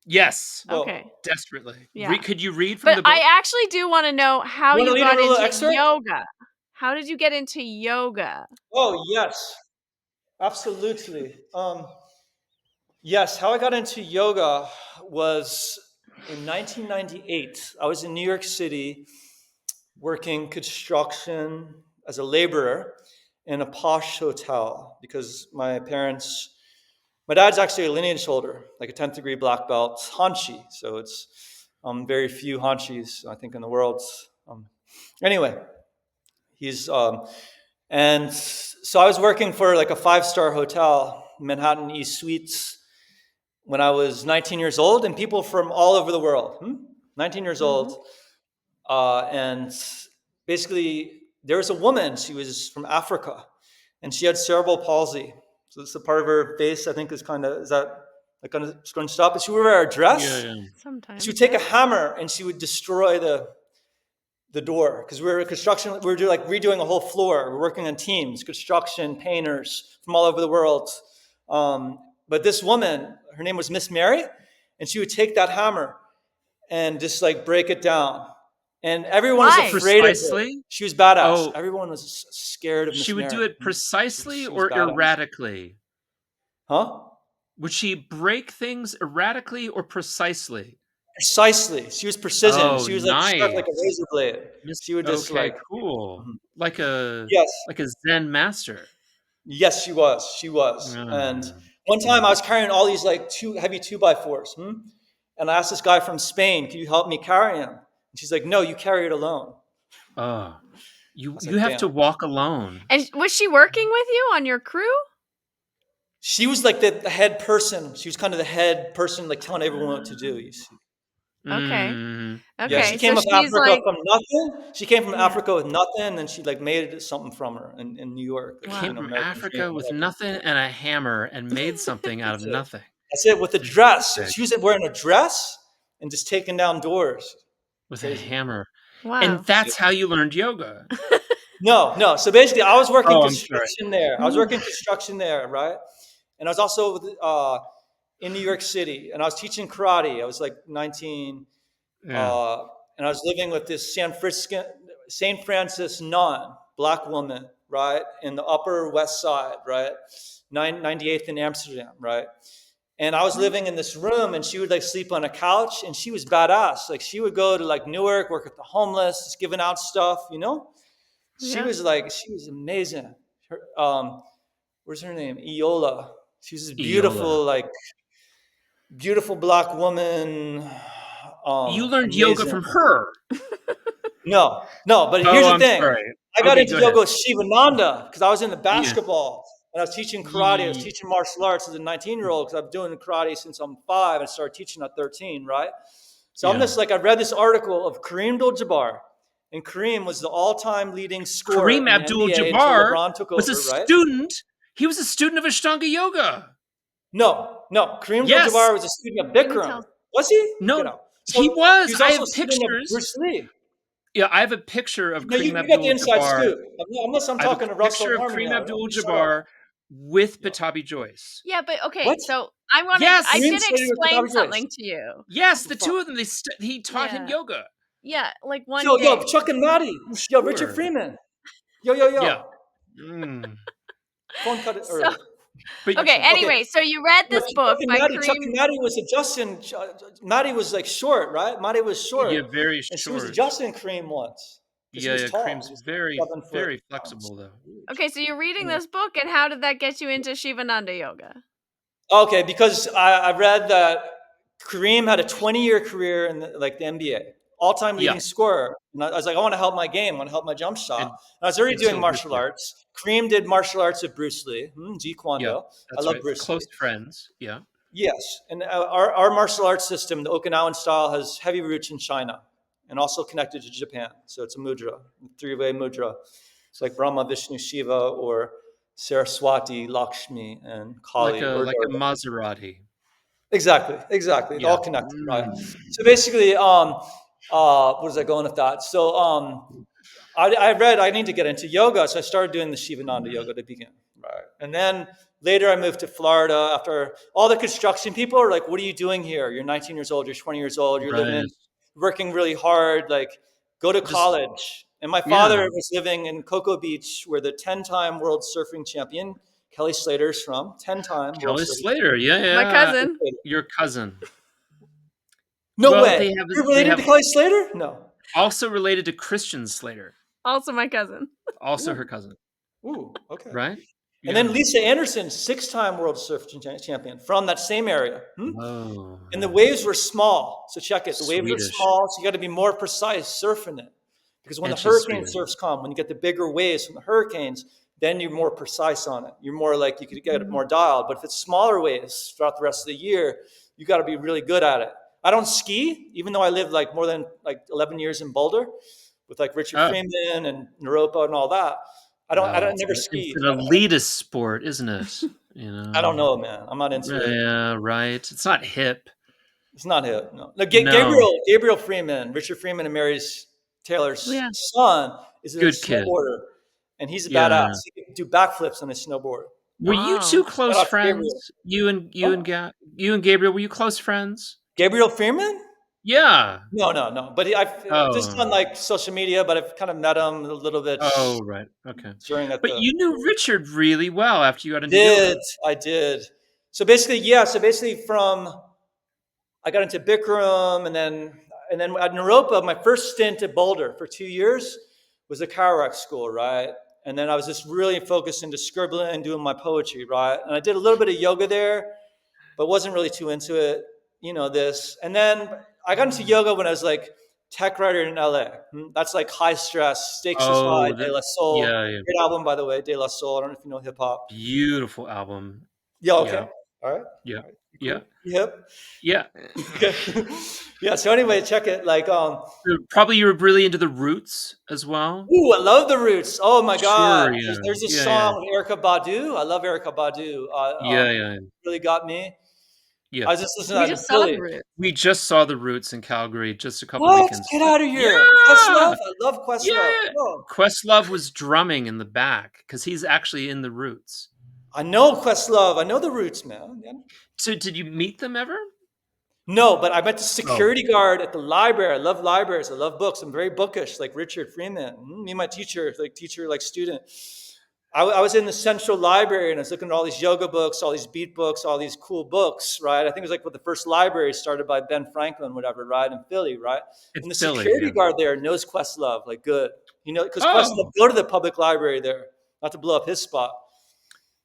Yes. Okay. Well, Desperately. Yeah. Could you read from But the book? I actually do want to know how you want to you read got a little into excerpt? yoga. How did you get into yoga? Oh, yes. Absolutely. Yes, how I got into yoga was In 1998, I was in New York City working construction as a laborer in a posh hotel because my dad's actually a lineage holder, like a 10th degree black belt Hanshi. So it's very few Hanshis, I think, in the world. Anyway, he's, and so I was working for like a 5-star hotel, Manhattan East Suites, when I was 19 years old, and people from all over the world, 19 years Mm-hmm. old. And basically, there was a woman, she was from Africa, and she had cerebral palsy. So it's a part of her face, I think, is that like going to stop? But she would wear a Yeah, dress. yeah. She would Sometimes, take yeah. a hammer and she would destroy the door because we were construction. We were doing like redoing a whole floor. We're working on teams, construction painters from all over the world. But this woman, her name was Miss Mary, and she would take that hammer and just like break it down. And everyone was Why? afraid of her. Precisely? She was badass. Oh, Everyone was scared of she Miss would do Mary. it precisely She was or badass. erratically? Huh? Would she break things erratically or precisely? Precisely. She was precision. Oh, She was like sharp like a nice. razor blade. She would just Okay, like, cool. mhm. Like a Yes, like a Zen master. yes, she was. She was. And Ah, one time I mm. was carrying all these like heavy 2x4s. And I asked this guy from Spain, can you help me carry him? And she's like, no, you carry it alone. Oh, I was you like, have to damn. walk alone. And was she working with you on your crew? She was like the head person. She was kind of the head person, like telling everyone what to do, you see. Okay. Mm, Yeah, she Okay. came So from she's Africa like, from nothing. She came from yeah. Africa with nothing, and she like made it something from her in New York, like Wow. came an from American dream. Africa with nothing and a hammer and made something out of That's it. nothing. That's it. With a dress, Fantastic. she was wearing a dress and just taking down doors. With a Crazy. hammer. And Wow. that's how you learned yoga. No, no. So basically, I was working Oh, I'm sorry. construction there. I was working construction there, right? And I was also in New York City, and I was teaching karate. I was like 19, Yeah. uh, and I was living with this St. Francis nun, black woman, right, in the Upper West Side, right, 98th in Amsterdam, right. And I was living in this room, and she would like sleep on a couch, and she was badass. Like she would go to like Newark, work with the homeless, just giving out stuff, you know. She Yeah. was amazing. Her, what's her name? Iola. She was this Iola. beautiful, like beautiful black woman. You learned yoga Amazing. from her. No, no. But here's Oh, the I'm thing. sorry. I got Okay, into go ahead. yoga with Shivananda because I was into Yeah. basketball and I was teaching karate. I was teaching martial arts as a 19-year-old because I've been doing karate since I'm 5 and started teaching at 13, right? So I'm Yeah. just like, I read this article of Kareem Abdul-Jabbar, and Kareem was the all-time leading scorer Kareem in the NBA until Abdul-Jabbar LeBron took was a over, right? student. He was a student of Ashtanga Yoga. No, no. Kareem Yes. Abdul-Jabbar was a student of Can you Bikram. tell? Was he? Get No, out. he So he was. was I also have a student of pictures. Bruce Lee. Yeah, I have a picture of Now Kareem you got the inside Abdul-Jabbar. scoop. Unless I'm I have a talking to Russell picture of Harmon Kareem now. Don't be shy. Abdul-Jabbar with Yeah. Patabi Joyce. Yeah, but okay. What? So I'm Yes. Kareem gonna studied with explain Patabi Joyce. something to you. Yes, What the the two fuck? of them. He taught him Yeah. yoga. Yeah. Like one Yo, day. Chuck and Maddie. Oh, Yo, Richard sure. Freeman. Yo. Yeah. Mm. Phone cut it So early. But okay. Connection. Okay. Anyway, so you read No, this book by Chuck Kareem. and Maddie was adjusting. Maddie was like short, right? Maddie was yeah, short. very And she was short. adjusting Kareem once because he Yeah, was yeah. tall. Kareem's He was very, 7 foot. very flexible though. Huge. Okay, so you're reading Anyway. this book, and how did that get you into Shivananda yoga? Okay, because I read that Kareem had a 20-year career in the NBA, all-time Yeah, leading scorer. And I was like, I want to help my game, I want to help my jump shot. and And I was already doing until this martial year. arts. Kareem did martial arts with Bruce Lee, Jeet Kune Yeah, Do. I that's love right. Bruce Close Lee. friends. Yeah. Yes, and our martial arts system, the Okinawan style, has heavy roots in China and also connected to Japan. So it's a mudra, three-way mudra. It's like Brahma, Vishnu, Shiva, or Saraswati, Lakshmi, and Like Kali, a or like a Durga. Maserati. Exactly. It's Yeah. all connected, right? Mm. So basically, what was I going with that? So I read I need to get into yoga, so I started doing the Shivananda yoga to begin, right? And then later I moved to Florida after all the construction people are like, "What are you doing here? You're 19 years old. You're 20 years old. You're living in, Right. working really hard. Like, go to Just college." And my yeah. father was living in Cocoa Beach, where the 10-time world surfing champion Kelly Slater's from. 10-time world Kelly surfing Slater. Yeah, My yeah. cousin. champion. Your cousin. No Well, way. You're they related have to Kelly Slater? No. also related to Christian Slater, Also my cousin. also her Ooh. cousin, Ooh. Okay. right? And Yeah. then Lisa Anderson, 6-time world surf champion from that same area. Oh, And the waves were small. So check it. The waves are Swedish. small, so you got to be more precise surfing it. Because when the And she's hurricane Swedish. surfs come, when you get the bigger waves from the hurricanes, then you're more precise on it. You're more like you could get it more dialed. But if it's smaller waves throughout the rest of the year, you got to be really good at it. I don't ski, even though I lived like more than like 11 years in Boulder with like Richard Oh, Freeman and Naropa and all that. I well, don't never it's skied. an elitist sport, isn't it? You I don't know? know, man. I'm not into it. Yeah, right. It's not hip. It's not him. No, no. No. Gabriel Freeman, Richard Freeman and Mary Taylor's Yeah. son, is a Good kid. snowboarder, and he's a Yeah. badass. He can do backflips on his snowboard. Were you 2 Wow. close Shout out to Gabriel. friends? Oh, You and Gabriel, were you close friends? Gabriel Freeman? Yeah. No. But I've just Oh. on like social media, but I've kind of met him a little bit Oh, right. Okay. during at But the. you knew Richard really well after you got into yoga. Did I did. So basically, yeah. So basically, from I got into Bikram, and then at Naropa, my first stint at Boulder for 2 years was a Kerouac school, right? And then I was just really focused into scribbling and doing my poetry, right? And I did a little bit of yoga there, but wasn't really too into it, this. And then I got into yoga when I was like tech writer in LA. That's like high stress, stakes is high, Oh, De the La Soul. yeah, yeah. Great album, by the way, De La Soul. I don't know if you know hip hop. Beautiful album. Yeah, okay. Yeah. All right. Yeah. All right. Yeah. Cool. Yep. Yeah. Okay. Yeah. So anyway, check it. Like, Probably you were really into the Roots as well? ooh, I love the Roots. Oh my God. Sure, yeah. There's this Yeah, yeah. song with Erica Badu. I love Erica Badu. Yeah, yeah. Really got me. Yeah. I was just listening We to that in just saw the Philly. root. We just saw the Roots in Calgary just a couple What? weekends Get ago. out of here. Yeah! Questlove? I love Yeah, Questlove. yeah. Oh, Questlove was drumming in the back because he's actually in the Roots. I know Questlove. I know the Roots, man. Yeah. So did you meet them ever? No, but I met the Oh. security guard at the library. I love libraries. I love books. I'm very bookish, like Richard Freeman. Me and my teacher, like student. I was in the central library and I was looking at all these yoga books, all these beat books, all these cool books, right? I think it was like what the first library started by Ben Franklin, whatever, right? In Philly, right? It's And the Philly, security yeah. guard there knows Questlove, like good. Because Questlove Oh. go to the public library there, not to blow up his spot.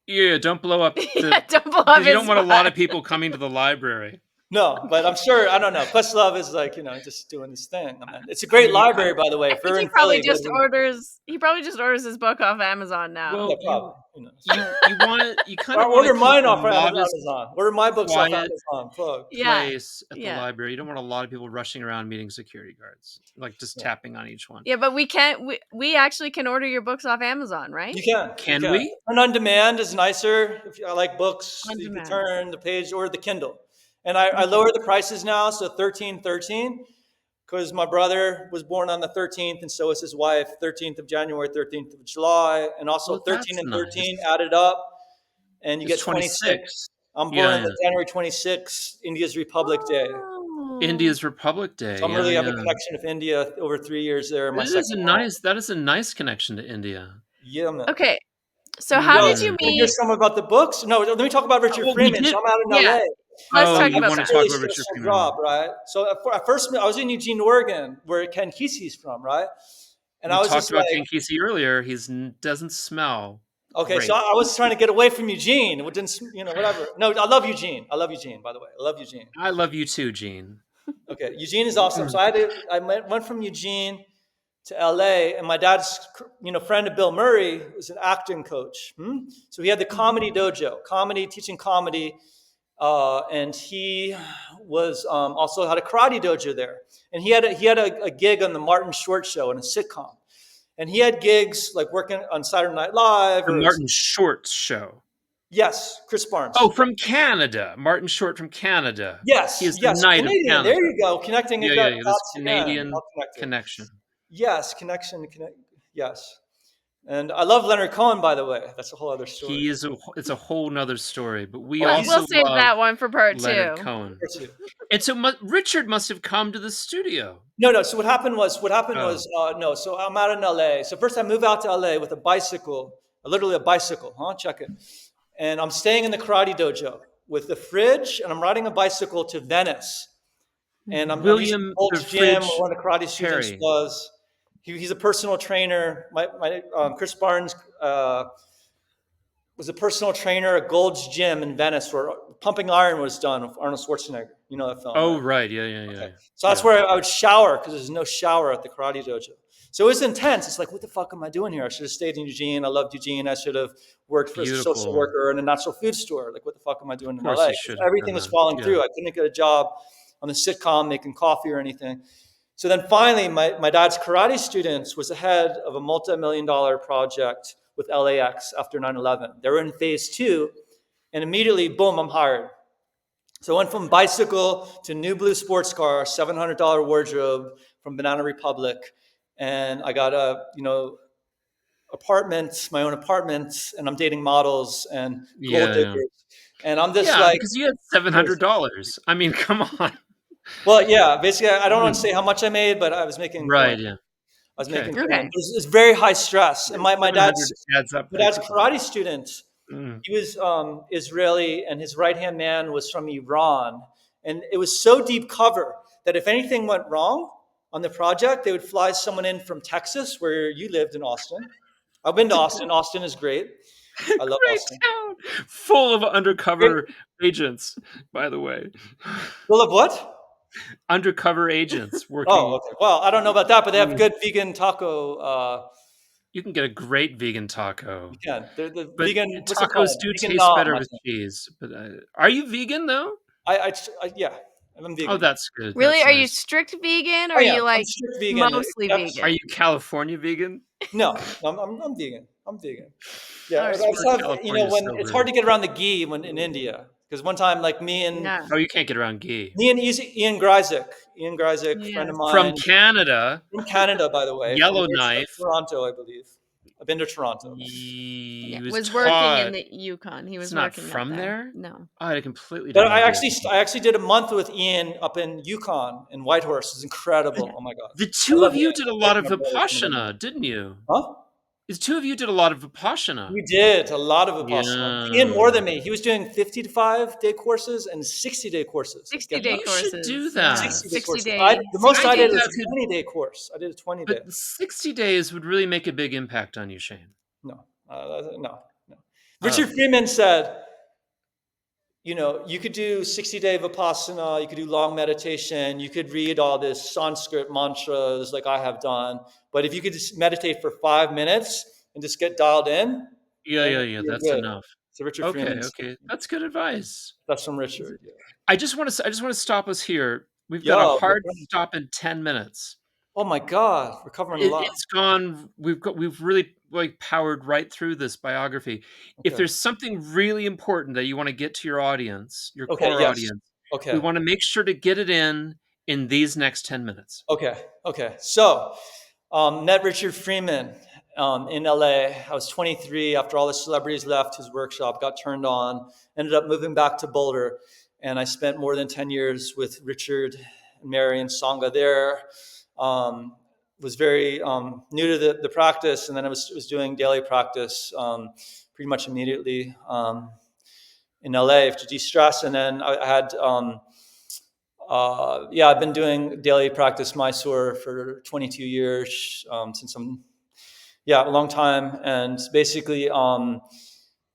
Yeah, don't blow up Yeah, the don't blow up because you his don't want a lot of spot. people coming to the library. No, but I'm sure, I don't know. Questlove is like, just doing his thing. I mean, it's a great You kind library, by the way. I If think you're he in probably Philly, just orders his book off Amazon now. yeah, well, probably. you kind Or of wanna order keep mine a off modest, Amazon. Order my books off quiet Amazon. Plug. Yeah. place at the Yeah. library. You don't want a lot of people rushing around meeting security guards, like just Yeah. tapping on each one. Yeah, but we actually can order your books off Amazon, right? You can. You Can can. we? Turn on demand is nicer. If I like books, On you can demand. turn the page or the Kindle. And I lowered the prices now, so 13.13, because my brother was born on the 13th, and so is his wife. 13th of January, 13th of July, and also Well, 13 that's and 13 nice. added up, and you It's get 26. 26. I'm born Yeah, on yeah. the January 26th, India's Republic Day. Oh. India's Republic So Day. I'm Yeah, really have a yeah. connection with India over 3 years there. My It is second a home. that is a nice connection to India. Yeah, man. Okay. So how Yo, did Yeah. you want to hear meet? some about the books? No, let me talk about Richard Well, we Freeman. So did. I'm out in Yeah, LA. let's Oh, talk you about That's wanna a that. talk really about Richard stressful Freeman. job, right? So at first, I was in Eugene, Oregon, where Ken Kesey's from, right? And We I was talked just about like, Ken Kesey earlier. Doesn't smell okay, so great. I was trying to get away from Eugene. It didn't, whatever. No, I love Eugene. I love Eugene, by the way. I love Eugene. I love you too, Gene. Okay, Eugene is awesome. So I went from Eugene to LA, and my dad's friend of Bill Murray was an acting coach. So he had the comedy dojo, teaching comedy, and he was also had a karate dojo there. And he had a gig on the Martin Short show in a sitcom, and he had gigs like working on Saturday Night Live The or Martin Short Show. yes, Chris Barnes. Oh, from Canada. Martin Short from Canada. He Yes, is the yes, Knight of Canadian. There Canada. you go, connecting Yeah, it yeah, got yeah. This dots again. Canadian All connected. connection. Yes, connection. Yes. And I love Leonard Cohen, by the way. That's a whole other story. It's a whole nother story, but we Oh, also We'll save love that one for part Leonard 2. Cohen. Or two. And so Richard must have come to the studio. No. So what happened was, Oh. no. So I'm out in LA. So first I moved out to LA with a bicycle, literally a bicycle, Check it. And I'm staying in the karate dojo with the fridge, and I'm riding a bicycle to Venice. And Mhm. I'm used to William the Gold's Gym, Fridge where one of the karate students Perry. was. He's a personal trainer. Chris Barnes was a personal trainer at Gold's Gym in Venice, where Pumping Iron was done with Arnold Schwarzenegger. You know that film, Oh, right? right. Yeah, yeah, yeah, Okay. yeah. So that's Yeah. where I would shower, because there's no shower at the karate dojo. So it was intense. It's like, what the fuck am I doing here? I should have stayed in Eugene. I loved Eugene. I should have worked for a social Beautiful. worker in a natural food store. Like, what the fuck am I doing Of in LA? course you 'Cause should have everything done was that. falling Yeah. through. I couldn't get a job on the sitcom making coffee or anything. So then finally, my dad's karate students was ahead of a multi-million-dollar project with LAX after 9/11. They were in phase 2, and immediately, boom, I'm hired. So I went from bicycle to new blue sports car, $700 wardrobe from Banana Republic, and I got a apartment, my own apartment, and I'm dating models and gold Yeah, yeah. diggers, and I'm just Yeah, like, because you had $700. I mean, come on. well, yeah, basically, I I don't want to mean, say how much I made, but I was making coin. right, yeah. I was Okay. making coin. Okay. It's very high stress, and my dad's 700 adds up my pretty dad's quickly. karate student. Mm. He was Israeli, and his right hand man was from Iran. And it was so deep cover that if anything went wrong on the project, they would fly someone in from Texas, where you lived in Austin. I've been to It's a Austin. Austin is great. I love great Austin. town, full of Great. undercover agents, by the way. Full of what? Undercover agents Oh, working. okay. Well, I don't know about that, but they have good vegan taco. You can get a great vegan taco, You can. They're the but vegan. What's it tacos called? do Vegan taste nam, better I with think. cheese. But are you vegan though? Yeah, I'm Oh, vegan. that's good. Really? That's Are you nice. strict vegan or I are am. you I'm like strict vegan, mostly except Are vegan? you California vegan? no. I'm vegan. I'm vegan. Yeah, Oh, I Swear just have, California is when so it's hard rude. to get around the ghee when in India, because one time, like yeah. Oh, you can't get around ghee. Ian Gryzik, friend of Yes. From mine Canada, from Canada, by the way, from Yellowknife. Toronto, I believe. I've been to Toronto. Yeah. He was Was working in taught. the Yukon. He He's was not working out from there. there. No. Oh, I had a completely But different idea. I actually did a month with Ian up in Yukon in Whitehorse. It's incredible. Oh my god, The I two love of you Ian. did a Like lot of my brother's one of my Vipassana, didn't you? Huh? The two of you did a lot of Vipassana. We did a lot of Vipassana. Ian Yeah. more than me. He was doing 55-day courses and 60-day courses. Like, 60 get day that. You should do courses. Yeah. that. 60-day 60 courses. day The See, most I I did think was that a could, 20-day course. I did a 20-day. but 60 days would really make a big impact on you, Shane. No, no, no. Oh, Richard Freeman said, you could do 60-day Vipassana, you could do long meditation, you could read all this Sanskrit mantras like I have done, but if you could just meditate for 5 minutes and just get dialed in, yeah, then yeah, yeah. you're That's good. enough. So Richard Okay, Freeman's, okay. That's good advice. that's from Richard. Yeah. I just want to stop us here. We've got a Yo, hard stop in 10 minutes. oh my God, we're covering a lot. It's gone. We've really like powered right through this biography. If Okay. there's something really important that you want to get to your audience, your Okay. core Yes. audience, we Okay. want to make sure to get it in these next 10 minutes. Okay. Okay. So, met Richard Freeman in LA. I was 23 after all the celebrities left his workshop, got turned on, ended up moving back to Boulder. And I spent more than 10 years with Richard and Mary and Sangha there. Was very new to the practice. And then I was doing daily practice pretty much immediately in LA to de-stress. And then I had I've been doing daily practice Mysore for 22 years since a long time. And basically,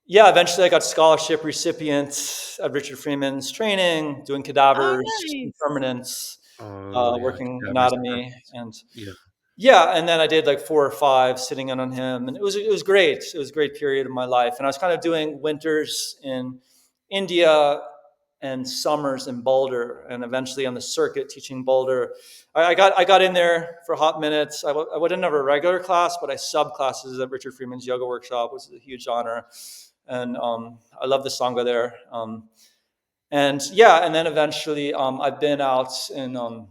eventually I got scholarship recipient at Richard Freeman's training, doing Oh, cadavers, nice. impermanence, Oh yeah, working cadavers and anatomy, perfect. and Yeah. and then I did like 4 or 5 sitting in on him, and it was great. It was a great period of my life, and I was kind of doing winters in India and summers in Boulder, and eventually on the circuit teaching Boulder. I got in there for hot minutes. I wouldn't have a regular class, but I sub classes at Richard Freeman's yoga workshop, which is a huge honor, and I love the sangha there. And then eventually I've been out in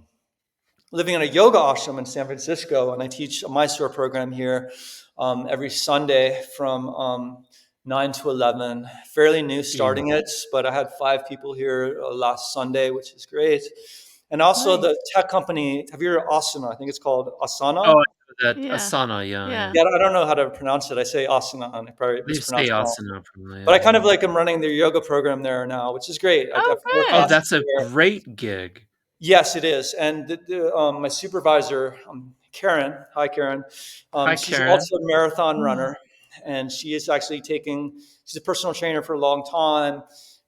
living in a yoga ashram in San Francisco, and I teach a Mysore program here every Sunday from 9 to 11. Fairly new starting it, but I had 5 people here last Sunday, which is great. And also Nice. the tech company, have you heard of Asana? I think it's called Oh, I Asana. know that Yeah. asana. Yeah, Yeah. yeah. Yeah, I don't know how to pronounce it. I say Asana, and I probably They say mispronounce it wrong. asana from there. But I kind of like am running their yoga program there now, which is great. I have Oh, 4 Oh, good. classes that's a there. great gig. Yes, it is. And my supervisor, Karen, hi Karen, Hi, she's Karen. also a marathon runner, and she is actually she's a personal trainer for a long time,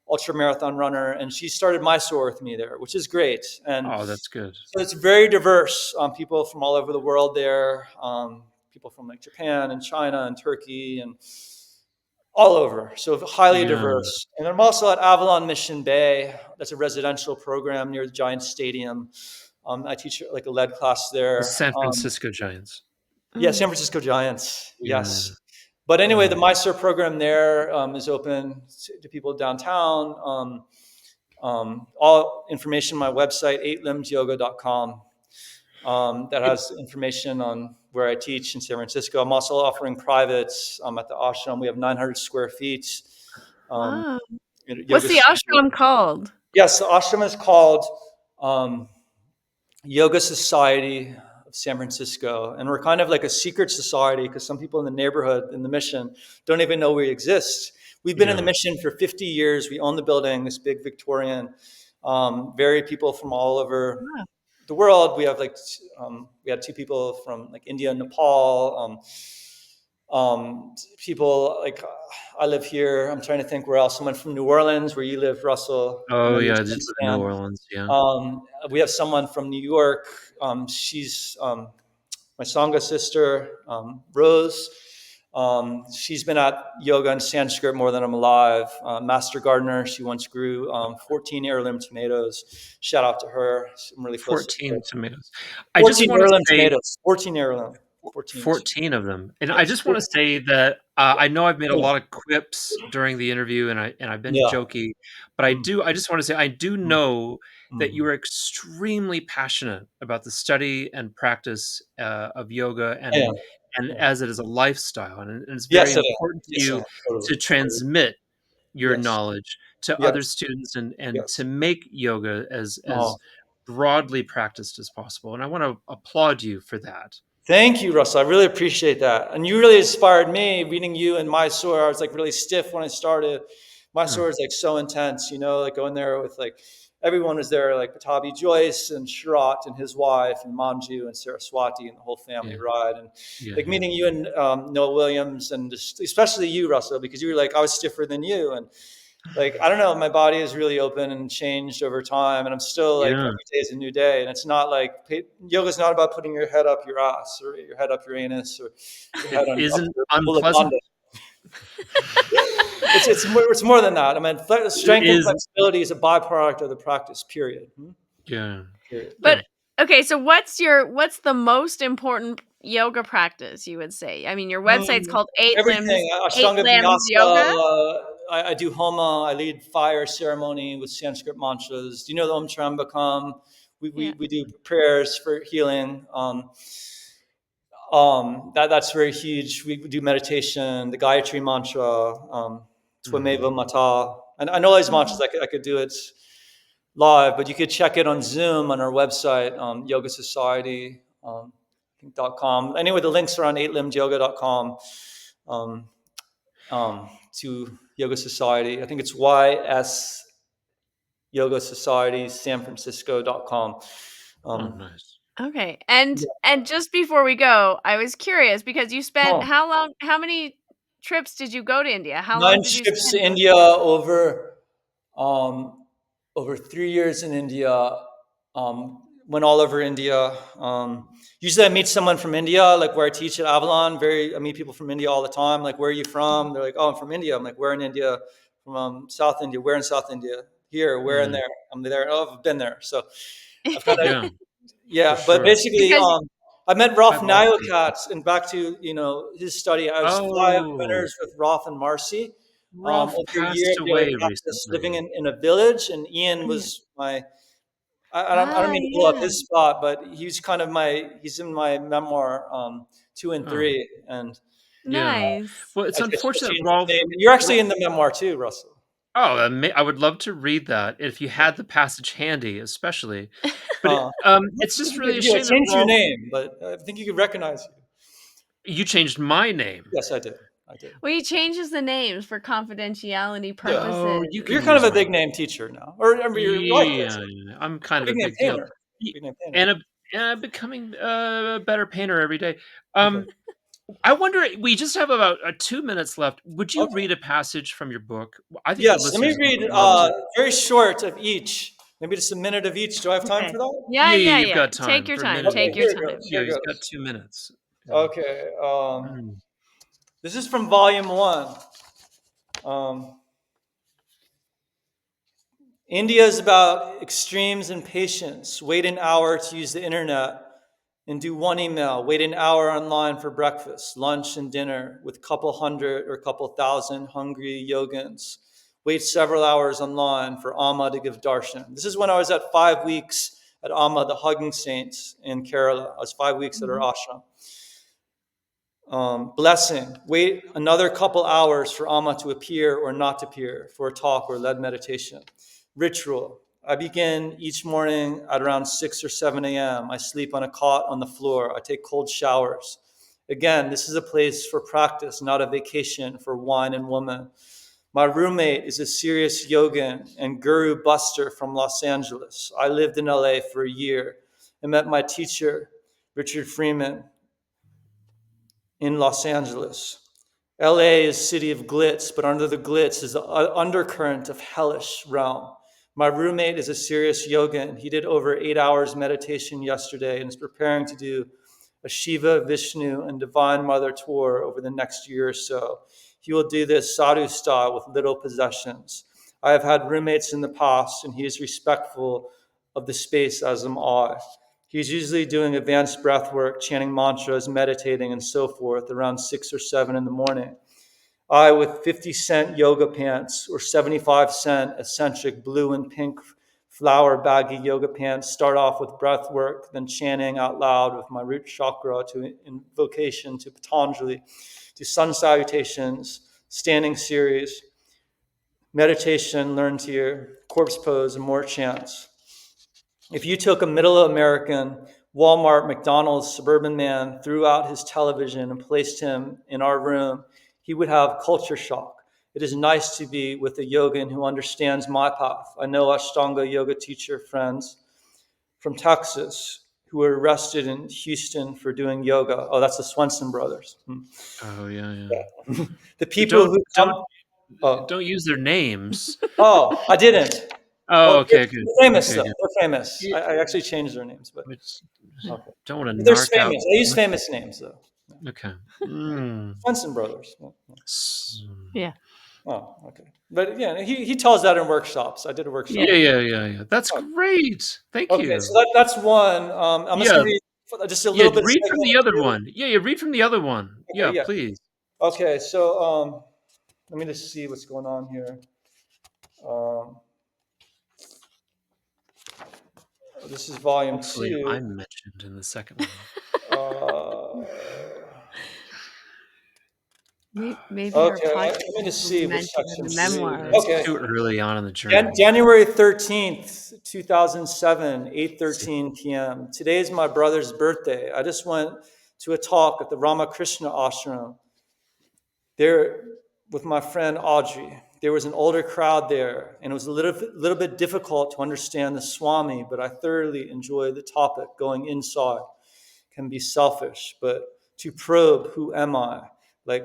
ultra marathon runner, and she started Mysore with me there, which is great. And Oh, that's good. so it's very diverse. People from all over the world there, people from like Japan and China and Turkey and all over. So highly Yeah. diverse. And I'm also at Avalon Mission Bay. That's a residential program near the Giant Stadium. I teach like a lead class The there. San Francisco Giants. Yeah, San Mm. Francisco Giants. Yeah. Yes. But anyway, Yeah. the Mysore program there is open to people downtown. All information on my website, 8limbsyoga.com. That It has information on where I teach in San Francisco. I'm also offering privates at the ashram. We have 900 square feet. Um, Wow. What's yoga the studio. ashram called? Yes, the ashram is called um, Yoga Society of San Francisco, and we're kind of like a secret society because some people in the neighborhood in the mission don't even know we exist. We've been in the Yeah. mission for 50 years. We own the building, this big Victorian. Very people from all over Wow. the world. We have we had two people from like India and Nepal. People like I live here. I'm trying to think where else. Someone from New Orleans, where you live, Russell. I Oh, know you're a yeah, I did Saints live in New fan. Orleans, yeah. We have someone from New York. She's my Sangha sister, Rose. She's been at yoga and Sanskrit more than I'm alive. Master gardener. She once grew 14 heirloom tomatoes. Shout out to her. I'm really close to her. 14 tomatoes. I just 14 wanna heirloom say tomatoes. 14 heirloom. 14. 14 of them, and I Yes. just wanna say that, I know I've made a Yeah. lot of quips during the interview, and I've been Yeah. jokey, but Mm, I just wanna say I do mm, know that you mhm. are extremely passionate about the study and practice, of yoga I am. and Yeah. as it is a lifestyle, and it's very Yes, I am. important to Yes, I you am. Totally. to Totally. transmit your Yes. knowledge to other Yes. students and to Yes. make yoga as Oh, broadly practiced as possible, and I wanna applaud you for that. thank you, Russell. I really appreciate that. And you really inspired me reading you in Mysore. I was like really stiff when I started. Mm, Mysore is like so intense, like going there with like everyone was there, like Patabi Joyce and Sharat and his wife and Manju and Saraswati and the whole family yeah, ride. And yeah, like yeah. meeting you and Noah Williams and just, especially you, Russell, because you were like, I was stiffer than you. And like I don't know, my body is really open and changed over time, and I'm still like Yeah. every day is a new day. And it's not like yoga is not about putting your head up your ass or your head up your anus or your It head up isn't your unpleasant. muladhanda. It's more than that. I mean, It strength and is flexibility is a byproduct of the practice. Period. yeah, Period. yeah. But okay, so what's the most important yoga practice you would say? I mean, your website's Mm, called everything. Eight Ashtanga Limbs Yoga? Vinyasa. I do Homa. I lead fire ceremony with Sanskrit mantras. Do you know the Om Trambakam? We, Yeah. we, we do prayers for healing. That's very huge. We do meditation, the Gayatri mantra, Mhm. Twameva Mata. And I know all these mantras. Mhm. I could do it live, but you could check it on Zoom on our website, Yoga Society. .com. Anyway, the links are on 8limbsyoga.com um, to Yoga Society. I think it's YS Yoga Society San Francisco.com. Oh, Um, nice. Okay. yeah. And just before we go, I was curious because you spent Huh. how many trips did you go to India? How long 9 did you trips to spend? India um, over 3 years in India. Went all over India. Usually, I meet someone from India, like where I teach at Avalon. I meet people from India all the time. Like, where are you from? They're like, oh, I'm from India. I'm like, where in India? From South India. Where in South India? Here. Where in Mm. there? I'm there. Oh, I've been there. So I've kind of Yeah, for yeah. But sure. basically, Because I met Rolf I've also Nyokatz, and back to his study. I was 5 winters Oh, with Rolf and Marcy. Rolf Over a year passed of yoga away practice, living recently. in a village, and Ian yeah. was my. I don't mean to blow up Yeah. his spot, but he's in my memoir 2 and 3, Oh, and yeah. Nice. Well, I it's just unfortunate changed his Rolf name. And you're Ro actually in the memoir too, Russell. Oh, I would love to read that if you had the passage handy, especially. But it's That's just a good really a deal. I shame that changed your Rolf name, but I think you could recognize you. you changed my name. Yes, I did. I did. Well, he changes the names for confidentiality purposes. Oh, you You're can kind of use a big name teacher now, or you're like this. Yeah, I'm kind of a Big name big deal. painter. Y Big name painter. and I'm becoming a better painter every day. Okay. I wonder, we just have about 2 minutes left. Would you Okay. read a passage from your book? I think the Yes. Let me listeners read would love to. very short of each. Maybe just a minute of each. Do I have time Okay. for that? Yeah, Yeah, yeah, you've yeah. got Take time your for a time. minute Okay. Take each. your Here it time. goes. Here Yeah, it he's got goes. 2 minutes. Yeah. Okay. Mm. This is from volume 1. India is about extremes and patience. Wait an hour to use the internet and do one email. Wait an hour online for breakfast, lunch, and dinner with couple hundred or couple thousand hungry yogins. Wait several hours online for Amma to give darshan. This is when I was at 5 weeks at Amma, the Hugging Saints in Kerala. I was 5 weeks at her ashram. Blessing. Wait another couple hours for Amma to appear or not appear for a talk or led meditation. Ritual. I begin each morning at around 6 or 7 a.m. I sleep on a cot on the floor. I take cold showers. Again, this is a place for practice, not a vacation for wine and woman. My roommate is a serious yogin and guru buster from Los Angeles. I lived in LA for a year and met my teacher, Richard Freeman, in Los Angeles. LA is city of glitz, but under the glitz is the undercurrent of hellish realm. My roommate is a serious yogin. He did over 8 hours meditation yesterday and is preparing to do a Shiva, Vishnu, and Divine Mother tour over the next year or so. He will do this sadhu style with little possessions. I have had roommates in the past, and he is respectful of the space as am I. He's usually doing advanced breath work, chanting mantras, meditating, and so forth around 6 or 7 in the morning. I, with 50-cent yoga pants or 75-cent eccentric blue and pink flower baggy yoga pants, start off with breath work, then chanting out loud with my root chakra to invocation to Patanjali, to sun salutations, standing series, meditation, learned here, corpse pose, and more chants. If you took a middle American, Walmart, McDonald's suburban man, threw out his television and placed him in our room, he would have culture shock. It is nice to be with a yogin who understands my path. I know Ashtanga Yoga teacher friends from Texas who were arrested in Houston for doing yoga. Oh, that's the Swenson brothers. Oh, yeah. The But people who come. Oh, don't use their names. I didn't. Oh, Well, okay, good. they're famous Okay, though. good. They're famous. Yeah, I actually changed their names, but it's okay. don't wanna They're narc out. famous. I use famous names though. Okay. Mm. Swenson brothers. S Yeah. Oh, okay. But yeah, he tells that in workshops. I did a workshop. Yeah. Yeah. That's Oh, great. Thank okay, you. so that's one. I'm just Yeah, gonna read just a yeah, little bit of read from segment the other 2. one. Yeah, read from the other one. Okay, Yeah, yeah. please. Okay, so let me just see what's going on here. Um, this is volume Hopefully, 2. I'm mentioned in the second one. Uh, Maybe our okay, let podcast me just will be see which mentioned in section the to read. memoirs. It's Okay, too early on in the journey. January 13th, 2007, See, 8:13 p.m. Today is my brother's birthday. I just went to a talk at the Ramakrishna ashram there with my friend Audrey. There was an older crowd there, and it was a little bit difficult to understand the Swami, but I thoroughly enjoyed the topic. Going inside can be selfish, but to probe who am I, like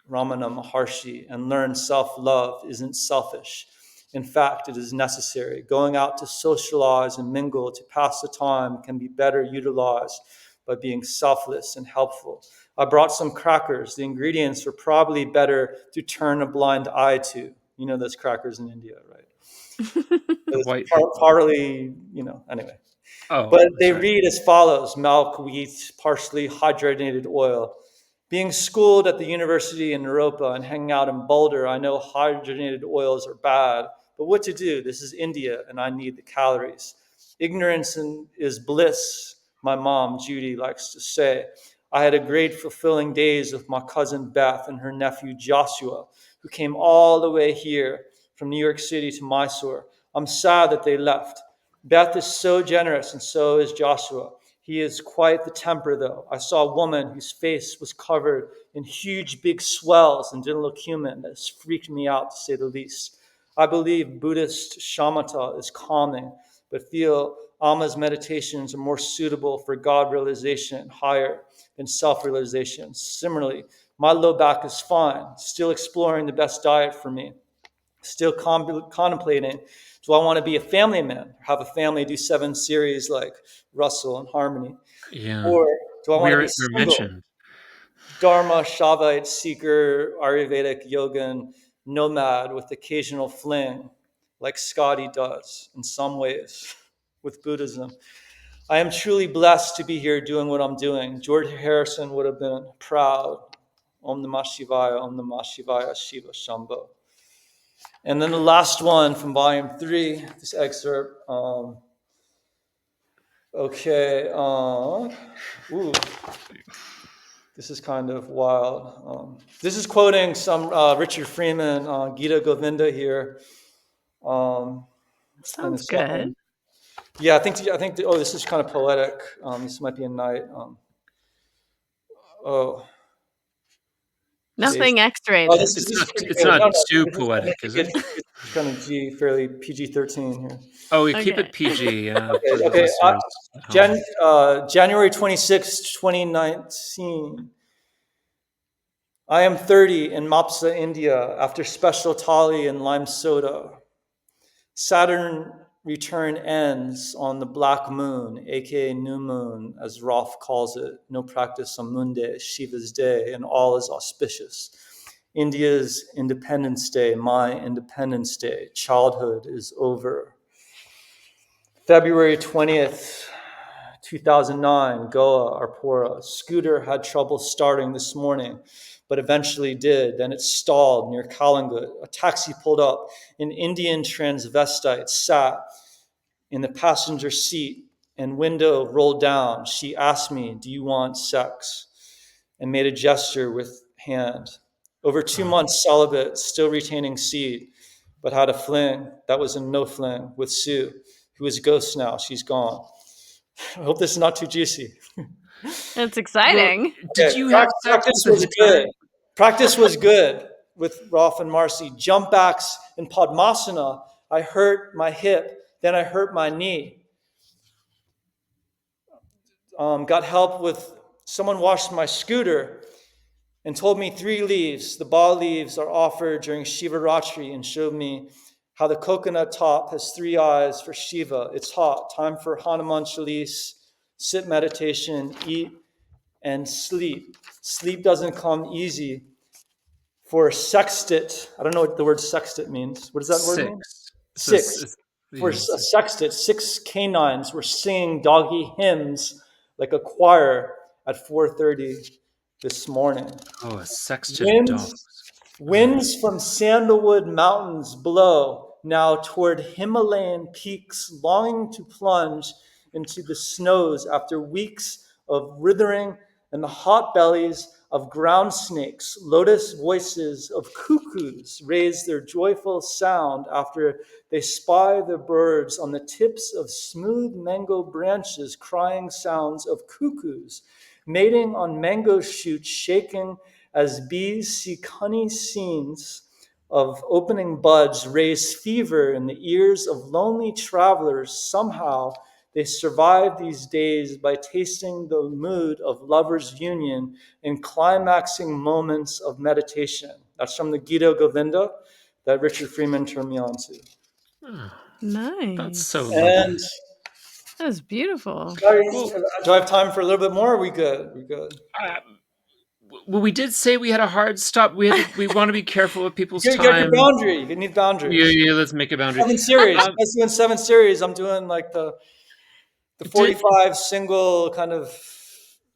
Ramana Maharshi, and learn self-love isn't selfish. In fact, it is necessary. Going out to socialize and mingle to pass the time can be better utilized by being selfless and helpful. I brought some crackers. The ingredients are probably better to turn a blind eye to. You know those crackers in India, right? the It's white people. partly, anyway. Oh, But that's they right. read as follows: milk, wheat, partially hydrogenated oil. Being schooled at the university in Europa and hanging out in Boulder, I know hydrogenated oils are bad, but what to do? This is India and I need the calories. Ignorance is bliss, my mom, Judy, likes to say. I had a great fulfilling days with my cousin Beth and her nephew Joshua, who came all the way here from New York City to Mysore. I'm sad that they left. Beth is so generous and so is Joshua. He is quite the temper, though. I saw a woman whose face was covered in huge, big swells and didn't look human. This freaked me out, to say the least. I believe Buddhist shamatha is calming, but feel Alma's meditations are more suitable for God realization, higher than self-realization. Similarly, my low back is fine, still exploring the best diet for me, still contemplating, do I want to be a family man, have a family, do 7 series like Russell and Harmony? Yeah. Or do I want to be We're single? mentioned. Dharma, Shavite, seeker, Ayurvedic, yogan, nomad with occasional fling, like Scotty does in some ways with Buddhism. I am truly blessed to be here doing what I'm doing. George Harrison would have been proud. Om Namah Shivaya, Om Namah Shivaya, Shiva Shambho. And then the last one from volume 3, this excerpt. Ooh, this is kind of wild. This is quoting some Richard Freeman, Gita Govinda here. And Sounds it's good. yeah, oh, this is kind of poetic. This might be a night. Oh, Nothing oh, this X-rated. is, this is pretty It's good. No, not no, too this is gonna poetic, make is it it? good. It's kind of fairly PG-13 here. Oh, we keep Okay. it PG Okay, for the okay. listeners at home. January 26, 2019. I am 30 in Mapsa, India, after special thali and lime soda. Saturn return ends on the black moon, aka new moon, as Rolf calls it. No practice on Monday, Shiva's day, and all is auspicious. India's Independence Day, my Independence Day. Childhood is over. February 20th, 2009, Goa, Arpora. Scooter had trouble starting this morning, but eventually did. Then it stalled near Kalangut. A taxi pulled up. An Indian transvestite sat in the passenger seat and window rolled down. She asked me, do you want sex? And made a gesture with hand. Over 2 months celibate, still retaining seed, but had a fling. That was a no fling with Sue, who is ghost now. She's gone. I hope this is not too juicy. It's Well, exciting. did Okay, you have sex practice with a was good. Hittai? Practice was good with Rolf and Marcy. Jump backs in Padmasana. I hurt my hip, then I hurt my knee. Got help with someone washed my scooter and told me 3 leaves, the ball leaves, are offered during Shivaratri, and showed me how the coconut top has 3 eyes for Shiva. It's hot. Time for Hanuman Chalis, sit meditation, eat, and sleep. Sleep doesn't come easy for a sextet. I don't know what the word sextet means. What does that word mean? 6. So 6. For a yeah, sextet, 6 canines were singing doggy hymns like a choir at 4:30 this morning. oh, a sextet of dogs. Winds from sandalwood mountains blow now toward Himalayan peaks, longing to plunge into the snows after weeks of withering, and the hot bellies of ground snakes. Lotus voices of cuckoos raise their joyful sound after they spy the birds on the tips of smooth mango branches, crying sounds of cuckoos, mating on mango shoots, shaking as bees seek honey. Scenes of opening buds raise fever in the ears of lonely travelers. Somehow they survive these days by tasting the mood of lovers' union in climaxing moments of meditation. That's from the Gita Govinda that Richard Freeman turned me on to. Oh, that's so Nice. And lovely. That's beautiful. sorry, Well, do I have time for a little bit more? Are we good? We good? uh, well, we did say we had a hard stop. We want to be careful with people's You got your time. boundary. You need Yeah, boundaries. yeah, let's make a boundary. 7 series. Um, You guys doing 7 series. I'm doing like the did 45 single kind of.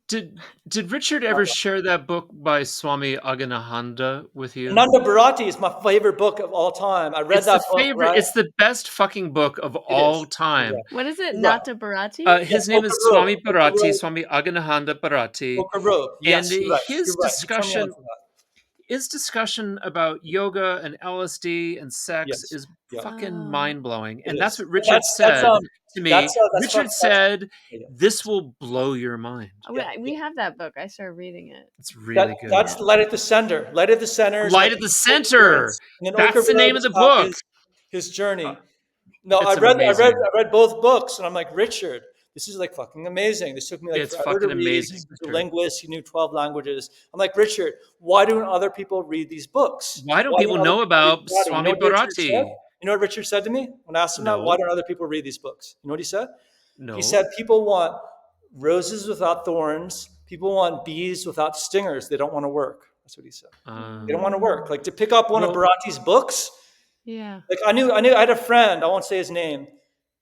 did Richard ever share that book by Swami Aganahanda with you? Nanda Bharati is my favorite book of all time. I read It's the that book, favorite. right? It's the best fucking book of It is. all You're right. time. What is it? You're right. Nata Bharati? Yes, His name Oka is Road. Swami Oka Bharati, Road. Swami Aganahanda Bharati, Oka Road. and Yes, you're right. You're his right. You turned me on discussion to that. his discussion about yoga and LSD and sex Yes. is Yeah. fucking Oh. mind-blowing. It And that's is. what And Richard said to me. Richard that's said, yeah. this will blow your mind. Oh, Yeah. we have that book. I started reading it. It's really good. That's light at the center. Light at the center is like Light at the center. and then That's Ochre the Road name of is the about book. his Uh, journey. No, It's amazing. I read both books, and I'm like, Richard, this is like fucking amazing. This took me like It's forever to fucking read. amazing, He's a Richard. linguist. He knew 12 languages. I'm like, Richard, why don't other people read these books? Why don't Why people don't other know people read about karate? You know Swami what Richard said? Bharati? You know what Richard said to me when I asked him that? Why No, don't other people read these books? You know what he said? He no. said people want roses without thorns. People want bees without stingers. They don't want to work. That's what he said. They don't want to work. Like to pick up one of Well, Bharati's books. Yeah. Like I had a friend. I won't say his name.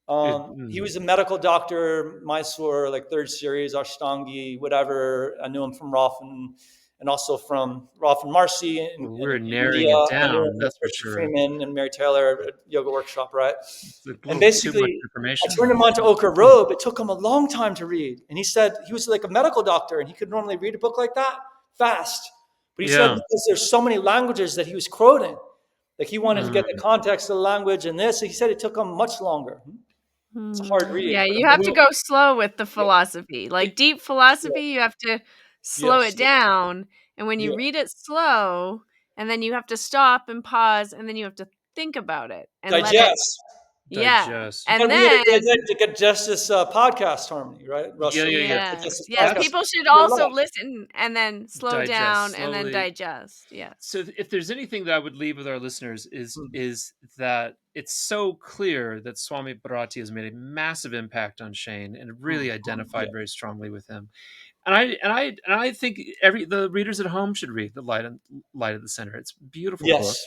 He mm, was a medical doctor, Mysore, like third series, Ashtangi, whatever. I knew him from Rolf and also from Rolf and Marcy we're in narrowing India. it I knew down, him with that's for Richard sure. Freeman and Mary Taylor at Yoga Workshop, right? It's a And little too much basically, I information. turned him on to Ochre Road. It took him a long time to read. And he said he was like a medical doctor and he could normally read a book like that fast. But he said Yeah. because there's so many languages that he was quoting, like he wanted to Mm. get the context of the language and this. So he said it took him much longer. It's a hard read. Yeah, But you have to Well, go slow with the yeah, philosophy. Like it, deep yeah, philosophy, you have to slow yes, it down. And when you yeah. read it slow, and then you have to stop and pause, and then you have to think about it and let it, Digest. yeah. digest. You And got to read then, it to get just this podcast harmony, right, Yeah, Russell? yeah, yeah. Digest yes, this yes, podcast. That's people should Your also life. listen and then slow digest down and then slowly. digest. Yes. So if there's anything that I would leave with our listeners Hmm. is that it's so clear that Swami Bharati has made a massive impact on Shane and really Yeah. identified very strongly with him. And I think the readers at home should read Light at the Center. It's a beautiful book. Yes.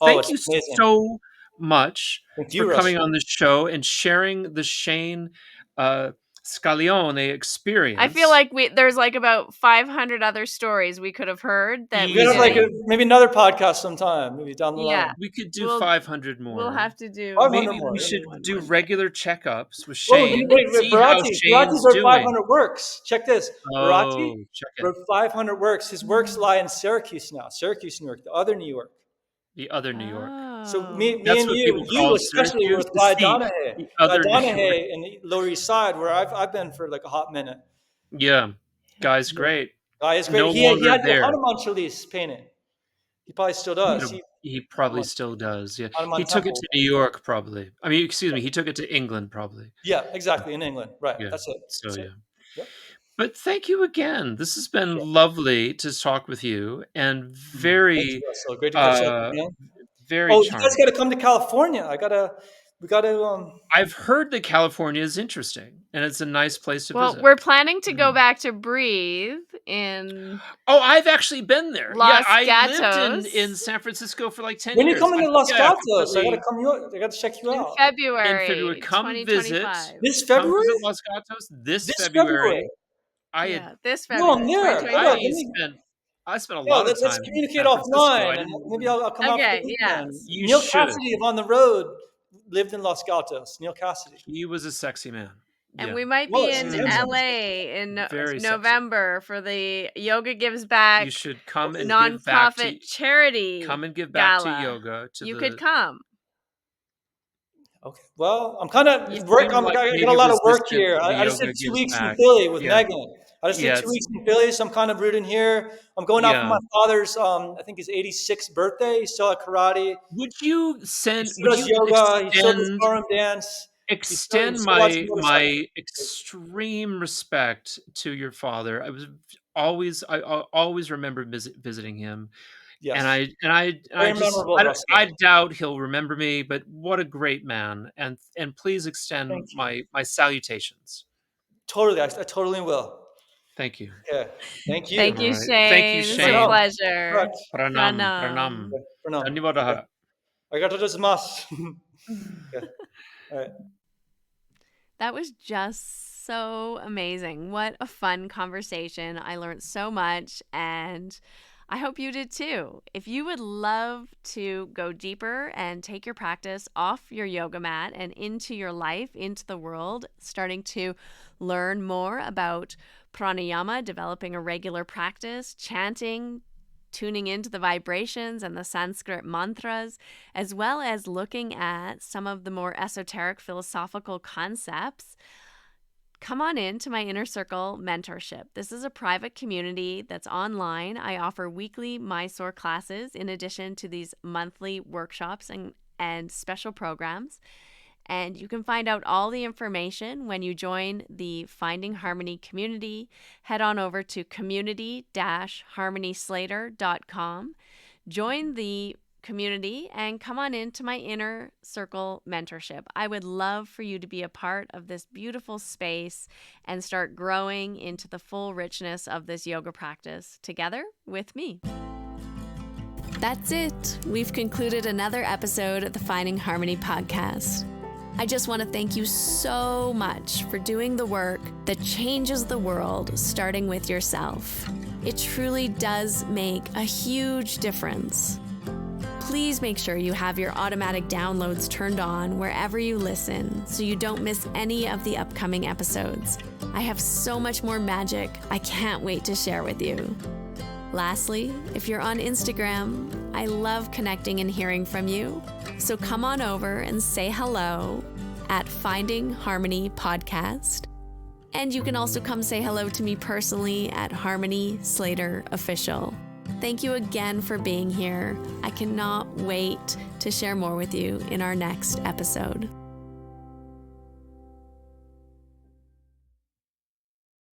Oh, Thank it's you amazing. so much Thank for you, coming Russell. on the show and sharing the Shane Scaglione I feel experience. like there's like about 500 other stories we could have heard that We we could have like didn't. Easily. maybe another podcast sometime, maybe down the Yeah. line. We could do We'll 500 we'll more. have to do 500 Maybe more. we Yeah. should one do day. regular checkups with Whoa, Shane and wait, see how Bharati. Bharati Shane's wrote doing. 500 works. Check this. Bharati Oh, check it. wrote 500 works. His works lie in Syracuse now, Syracuse, New York, the other New York. The other New York. So Oh. me That's and what people you call especially were Syracuse. with It's Guy Donahue. the Guy other New York. Donahue in the Lower East Side, where I've been for like a hot minute. Yeah. Yeah. Guy's great. Guy is great. No He longer had the there. Hanuman Chalice painted. He probably still does. He probably Hanuman, still does. Yeah. He Hanuman took it Temple. to New York, probably. I mean, excuse me. He took it to England, probably. Yeah, exactly, in England. Right. Yeah. That's it. So, That's it. yeah. Yep. But thank you again. This has been Sure. lovely to talk with you and Thank you, very, Russell. Great to catch up, uh, man. very Oh, you guys charming. got to come to California. We gotta. I've heard that California is interesting and it's a nice place to Well, visit. we're planning to go back to Breathe in Oh, I've actually been there. Yeah, Los I lived in Gatos San Francisco for like 10 When you years. coming I to Los yeah, Gatos, frequently I gotta check you in out. in February. February Come visit. 2025. This Come visit February? Los Gatos this This February? February. I had Yeah, this No, I'm February there. Hold on. 2025. I spent a Yeah, lot of let's time in communicate San Francisco. offline, I and didn't maybe even I'll come out for the Okay, weekend. yes. You Neil should. Cassidy of On the Road lived in Los Gatos. Neil Cassidy. He was a sexy man. And Yeah. we might be Was. He's in handsome. LA in Very sexy. November for the Yoga Gives You Back should come and give back to nonprofit charity gala. yoga to You the could come. Okay. Well, I'm kind you of work. seem like I got maybe a lot of work resistant here. to the I just did yoga 2 gives weeks in back. Philly with Yeah. Megan. I just did Yeah, 2 weeks in Philly, so I'm kind of rooting here. I'm going out for yeah. my father's, I think his 86th birthday. He's still at karate. He still Would does you yoga. He still does forearm dance. He extend still rides a motorcycle. my extreme respect to your father? I always remember visiting him, and Yes. I Very just memorable, Russell. I doubt he'll remember me, but what a great man, and please extend Thank you. my salutations. Totally. I totally will. Thank you. Okay. Thank you. Thank All you, right. Thank you, Shane. It's a Shane. Pranam. pleasure. Correct. Pranam, Pranam. pranam. Okay. Pranam. Okay. Dhanyavadaha. Arigato gozaimasu. Okay. All right. That was just so amazing. What a fun conversation. I learned so much, and I hope you did too. If you would love to go deeper and take your practice off your yoga mat and into your life, into the world, starting to learn more about pranayama, developing a regular practice, chanting, tuning into the vibrations and the Sanskrit mantras, as well as looking at some of the more esoteric philosophical concepts, come on in to my Inner Circle mentorship. This is a private community that's online. I offer weekly Mysore classes in addition to these monthly workshops and special programs. And you can find out all the information when you join the Finding Harmony community. Head on over to community-harmonyslater.com. Join the community and come on into my Inner Circle mentorship. I would love for you to be a part of this beautiful space and start growing into the full richness of this yoga practice together with me. That's it. We've concluded another episode of the Finding Harmony podcast. I just want to thank you so much for doing the work that changes the world, starting with yourself. It truly does make a huge difference. Please make sure you have your automatic downloads turned on wherever you listen so you don't miss any of the upcoming episodes. I have so much more magic I can't wait to share with you. Lastly, if you're on Instagram, I love connecting and hearing from you. So come on over and say hello at Finding Harmony Podcast. And you can also come say hello to me personally at Harmony Slater Official. Thank you again for being here. I cannot wait to share more with you in our next episode.